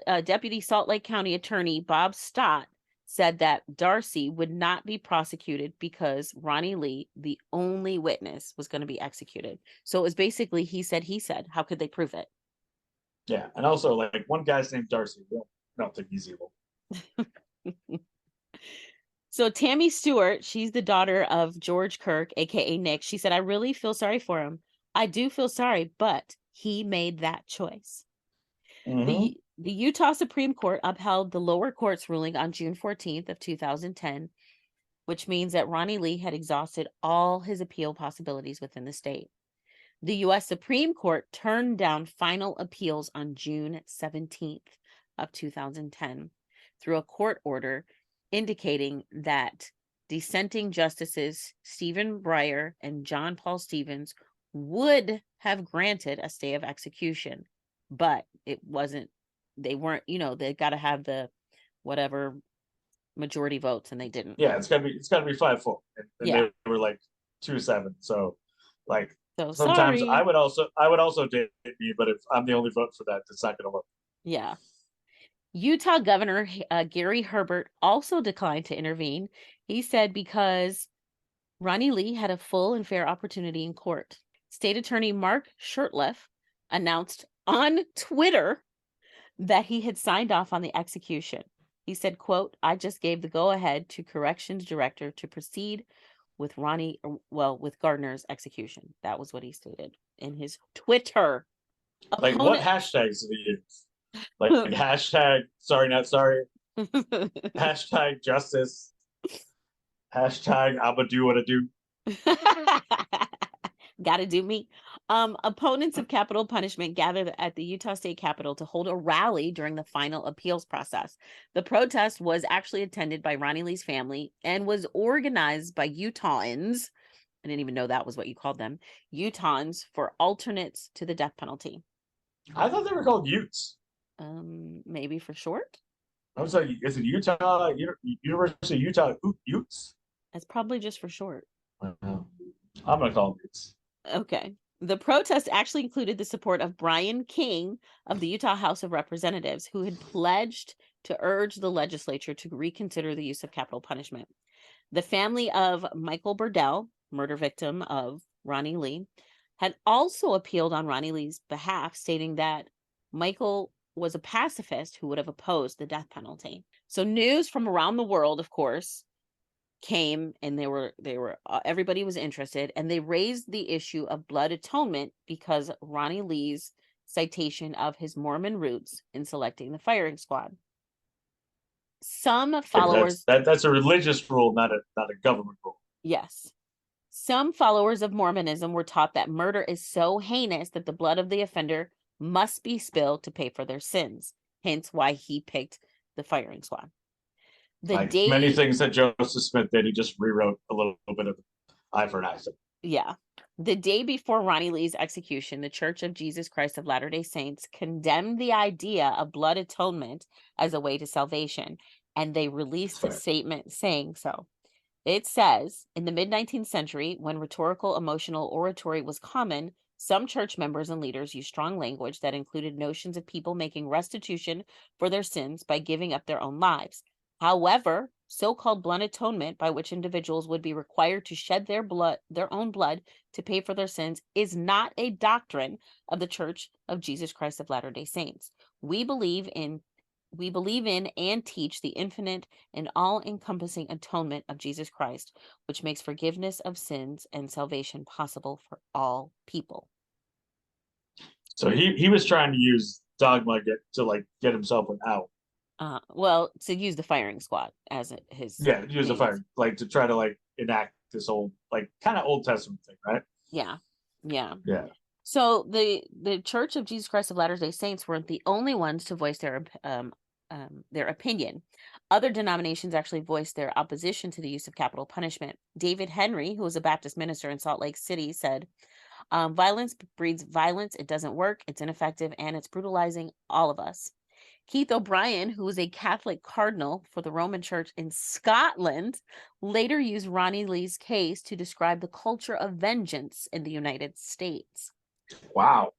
Lake County Attorney Bob Stott said that Darcy would not be prosecuted because Ronnie Lee, the only witness, was going to be executed. So it was basically he said. How could they prove it? Yeah, and also, like, one guy's named Darcy. I don't think he's evil. So Tammy Stewart, she's the daughter of George Kirk, aka Nick. She said, I really feel sorry for him. I do feel sorry, but he made that choice. The Utah Supreme Court upheld the lower court's ruling on June 14th of 2010, which means that Ronnie Lee had exhausted all his appeal possibilities within the state. The U.S. Supreme Court turned down final appeals on June 17th of 2010 through a court order indicating that dissenting justices Stephen Breyer and John Paul Stevens would have granted a stay of execution, but they weren't, they got to have the whatever majority votes, and they didn't. Yeah, it's gotta be 5-4, and they were like 2-7. So, like, sometimes sorry. I would also date me, but if I'm the only vote for that, it's not gonna work. Yeah. Utah Governor Gary Herbert also declined to intervene. He said because Ronnie Lee had a full and fair opportunity in court. State Attorney Mark Shurtleff announced on Twitter that he had signed off on the execution. He said, quote, I just gave the go-ahead to Corrections Director to proceed with with Gardner's execution. That was what he stated in his Twitter. Like, what hashtags did he use? Like hashtag sorry not sorry, hashtag justice, hashtag I'ma do what I do. Gotta do me. Opponents of capital punishment gathered at the Utah State Capitol to hold a rally during the final appeals process. The protest was actually attended by Ronnie Lee's family and was organized by Utahns. I didn't even know that was what you called them. Utahns for alternates to the death penalty. I thought they were called Utes. Maybe for short. I was like, is it Utah University of Utah Utes? That's probably just for short. I'm gonna call them Utes. Okay. The protest actually included the support of Brian King of the Utah House of Representatives, who had pledged to urge the legislature to reconsider the use of capital punishment. The family of Michael Burdell, murder victim of Ronnie Lee, had also appealed on Ronnie Lee's behalf, stating that Michael was a pacifist who would have opposed the death penalty. So news from around the world, of course, came, and they were everybody was interested, and they raised the issue of blood atonement because Ronnie Lee's citation of his Mormon roots in selecting the firing squad. Some followers that's a religious rule, not a government rule. Yes. Some followers of Mormonism were taught that murder is so heinous that the blood of the offender must be spilled to pay for their sins. Hence why he picked the firing squad. Many things that Joseph Smith did, he just rewrote a little bit of eye for an eye. Yeah. The day before Ronnie Lee's execution, the Church of Jesus Christ of Latter-day Saints condemned the idea of blood atonement as a way to salvation, and they released a statement saying so. It says, in the mid-19th century, when rhetorical emotional oratory was common, some church members and leaders used strong language that included notions of people making restitution for their sins by giving up their own lives. However, so-called blood atonement, by which individuals would be required to shed their own blood to pay for their sins, is not a doctrine of the Church of Jesus Christ of Latter-day Saints. We believe in and teach the infinite and all-encompassing atonement of Jesus Christ, which makes forgiveness of sins and salvation possible for all people. So he was trying to use dogma to get himself an out. Well, to use the firing squad as his Use the fire to try to enact this old kind of Old Testament thing, right? Yeah. Yeah. So the Church of Jesus Christ of Latter-day Saints weren't the only ones to voice their opinion. Other denominations actually voiced their opposition to the use of capital punishment. David Henry, who was a Baptist minister in Salt Lake City, said, violence breeds violence. It doesn't work. It's ineffective, and it's brutalizing all of us. Keith O'Brien, who was a Catholic cardinal for the Roman Church in Scotland, later used Ronnie Lee's case to describe the culture of vengeance in the United States. Wow.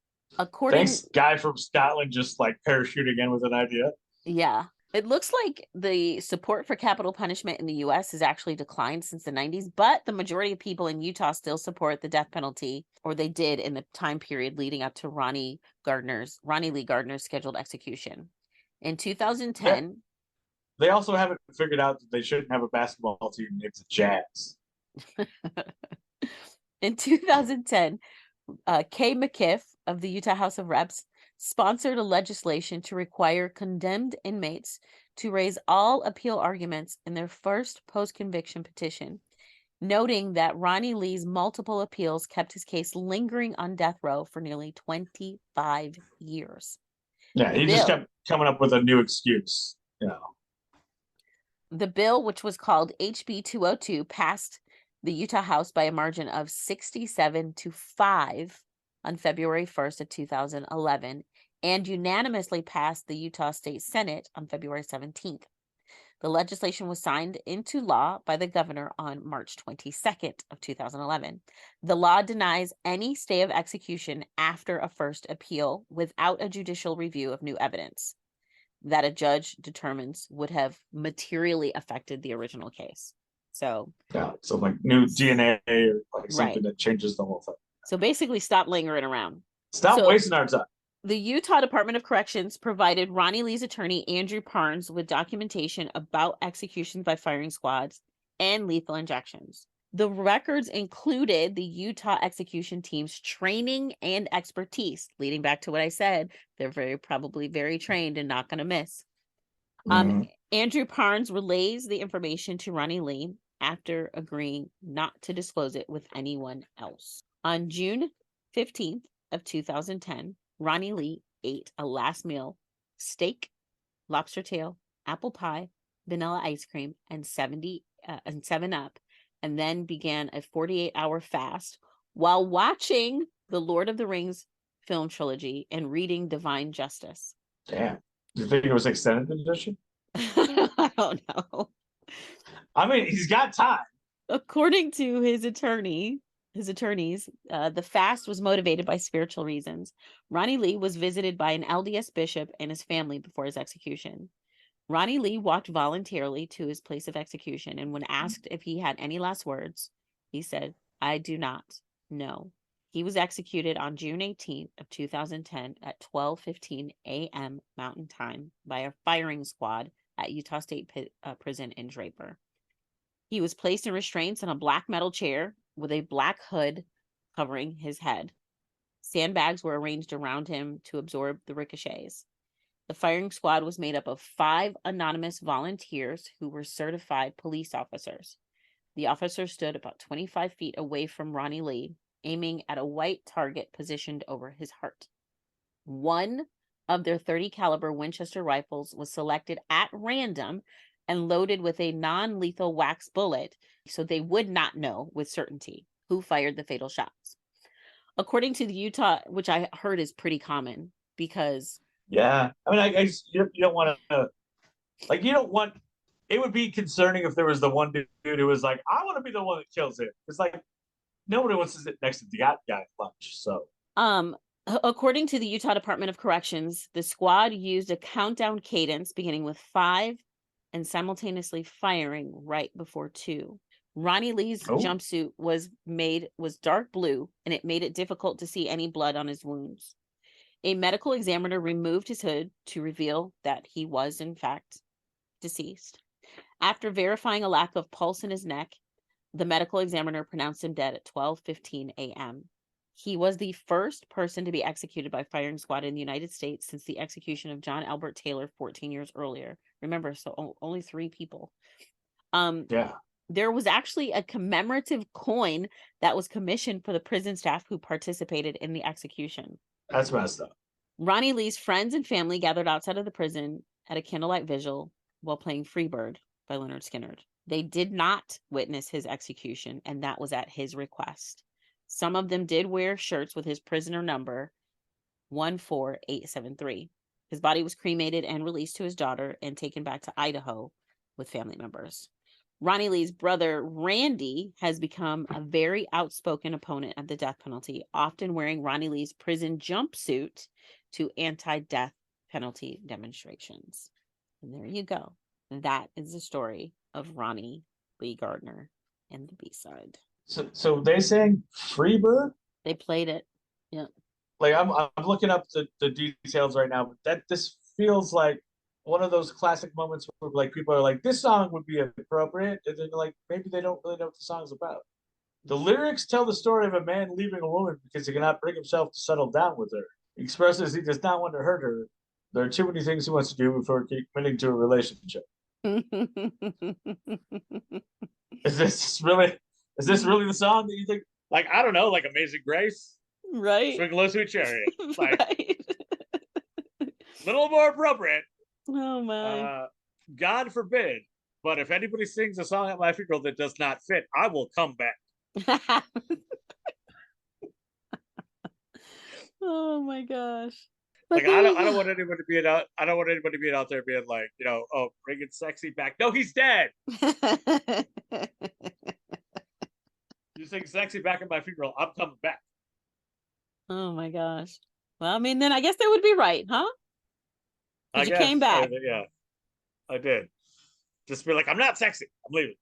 Thanks, guy from Scotland, just parachuting in with an idea. Yeah. It looks like the support for capital punishment in the U.S. has actually declined since the 90s, but the majority of people in Utah still support the death penalty, or they did in the time period leading up to Ronnie Lee Gardner's scheduled execution. In 2010, they also haven't figured out that they shouldn't have a basketball team named the Jazz. In 2010, Kay McKiff of the Utah House of Reps sponsored a legislation to require condemned inmates to raise all appeal arguments in their first post-conviction petition, noting that Ronnie Lee's multiple appeals kept his case lingering on death row for nearly 25 years. Yeah, he just kept coming up with a new excuse. The bill, which was called HB 202, passed the Utah House by a margin of 67-5 on February 1st of 2011, and unanimously passed the Utah State Senate on February 17th. The legislation was signed into law by the governor on March 22nd of 2011. The law denies any stay of execution after a first appeal without a judicial review of new evidence that a judge determines would have materially affected the original case. So new DNA or something that changes the whole thing. So basically stop lingering around. Stop wasting our time. The Utah Department of Corrections provided Ronnie Lee's attorney, Andrew Parnes, with documentation about executions by firing squads and lethal injections. The records included the Utah execution team's training and expertise, leading back to what I said. They're probably very trained and not going to miss. Andrew Parnes relays the information to Ronnie Lee after agreeing not to disclose it with anyone else. On June 15th of 2010, Ronnie Lee ate a last meal, steak, lobster tail, apple pie, vanilla ice cream, and 7-Up, and then began a 48-hour fast while watching the Lord of the Rings film trilogy and reading Divine Justice. Damn. Do you think it was extended edition? I don't know. I mean, he's got time. According to his attorneys, the fast was motivated by spiritual reasons. Ronnie Lee was visited by an LDS bishop and his family before his execution. Ronnie Lee walked voluntarily to his place of execution, and when asked if he had any last words, he said, "I do not. No." He was executed on June 18th of 2010 at 12:15 a.m. Mountain Time by a firing squad at Utah State Prison in Draper. He was placed in restraints on a black metal chair with a black hood covering his head. Sandbags were arranged around him to absorb the ricochets. The firing squad was made up of 5 anonymous volunteers who were certified police officers. The officers stood about 25 feet away from Ronnie Lee, aiming at a white target positioned over his heart. One of their .30 caliber Winchester rifles was selected at random and loaded with a non-lethal wax bullet, so they would not know with certainty who fired the fatal shots. According to the Utah, which I heard is pretty common, because I mean, you don't want to, you don't want. It would be concerning if there was the one dude who was like, "I want to be the one that kills it." It's nobody wants to sit next to the guy at lunch. So, according to the Utah Department of Corrections, the squad used a countdown cadence beginning with 5, and simultaneously firing right before 2. Ronnie Lee's Oh, jumpsuit was dark blue, and it made it difficult to see any blood on his wounds. A medical examiner removed his hood to reveal that he was, in fact, deceased. After verifying a lack of pulse in his neck, the medical examiner pronounced him dead at 12:15 a.m. He was the first person to be executed by firing squad in the United States since the execution of John Albert Taylor 14 years earlier. Remember, so only 3 people. yeah. There was actually a commemorative coin that was commissioned for the prison staff who participated in the execution. That's messed up. Ronnie Lee's friends and family gathered outside of the prison at a candlelight vigil while playing Freebird by Leonard Skinner. They did not witness his execution, and that was at his request. Some of them did wear shirts with his prisoner number 14873. His body was cremated and released to his daughter and taken back to Idaho with family members. Ronnie Lee's brother, Randy, has become a very outspoken opponent of the death penalty, often wearing Ronnie Lee's prison jumpsuit to anti-death penalty demonstrations. And there you go. That is the story of Ronnie Lee Gardner and the B-side. So they sang Freebird? They played it. Yeah. Like I'm looking up the details right now, but this feels like one of those classic moments where like people are like, this song would be appropriate, and then like maybe they don't really know what the song's about. The lyrics tell the story of a man leaving a woman because he cannot bring himself to settle down with her. He expresses he does not want to hurt her. There are too many things he wants to do before committing to a relationship. Is this really the song that you think? Like, I don't know, like Amazing Grace, right? Swing Low Sweet Chariot, like right. a little more appropriate. Oh my! God forbid, but if anybody sings a song at my funeral that does not fit, I will come back. Oh my gosh! Like I don't want anybody being out. I don't want anybody being out there being like, oh, bringing sexy back. No, he's dead. You sing sexy back at my funeral, I'm coming back. Oh my gosh! Well, I mean, then I guess they would be right, huh? Because you came back. Yeah, I did. Just be like, I'm not sexy. I'm leaving.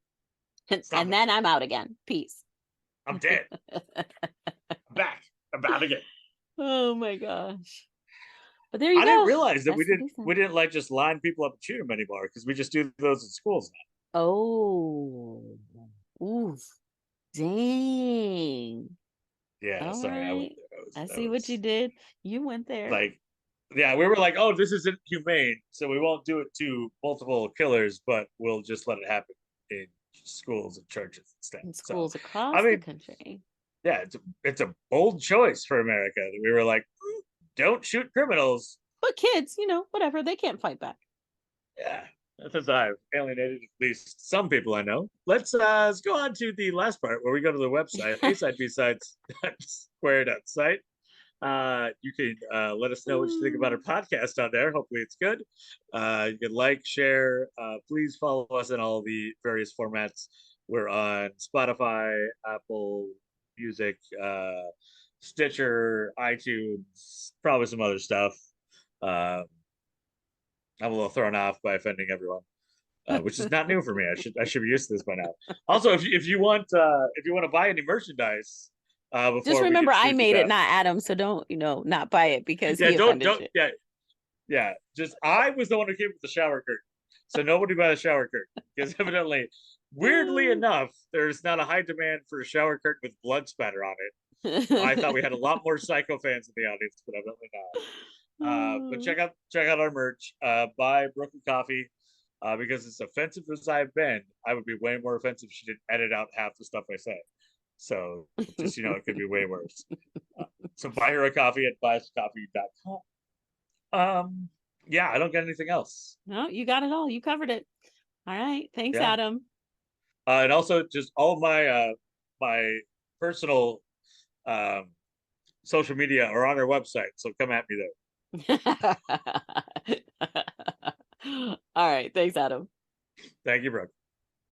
And then I'm out again. Peace. I'm dead. I'm back. I'm out again. Oh my gosh. But there you go. I didn't realize that we didn't like just line people up and shoot them anymore because we just do those in schools now. Oh. Ooh. Dang. Yeah, all sorry. Right. I see what you did. You went there. Like, yeah, we were like, oh, this isn't humane, so we won't do it to multiple killers, but we'll just let it happen in schools and churches instead. In schools across the country. Yeah, it's a bold choice for America. We were like, don't shoot criminals. But kids, whatever, they can't fight back. Yeah, that's I've alienated at least some people I know. Let's go on to the last part where we go to the website, A-side, B-sides, square.site. You can let us know what you think about our podcast on there. Hopefully it's good. You can like, share. Please follow us in all the various formats. We're on Spotify, Apple Music, Stitcher, iTunes, probably some other stuff. I'm a little thrown off by offending everyone, which is not new for me. I should be used to this by now. Also, if you want to buy any merchandise, just remember I made it, not Adam. So don't not buy it because he offended you. Yeah. Just I was the one who came with the shower curtain, so nobody buy the shower curtain because evidently, weirdly enough, there's not a high demand for a shower curtain with blood spatter on it. I thought we had a lot more Psycho fans in the audience, but evidently not. But check out our merch. Buy Brooke coffee because as offensive as I've been, I would be way more offensive if she didn't edit out half the stuff I say. So just it could be way worse. So buy her a coffee at buyscoffee.com. Yeah, I don't get anything else. No, you got it all. You covered it. All right. Thanks, Adam. And also just all my my personal social media are on our website, so come at me there. All right. Thanks, Adam. Thank you, Brooke.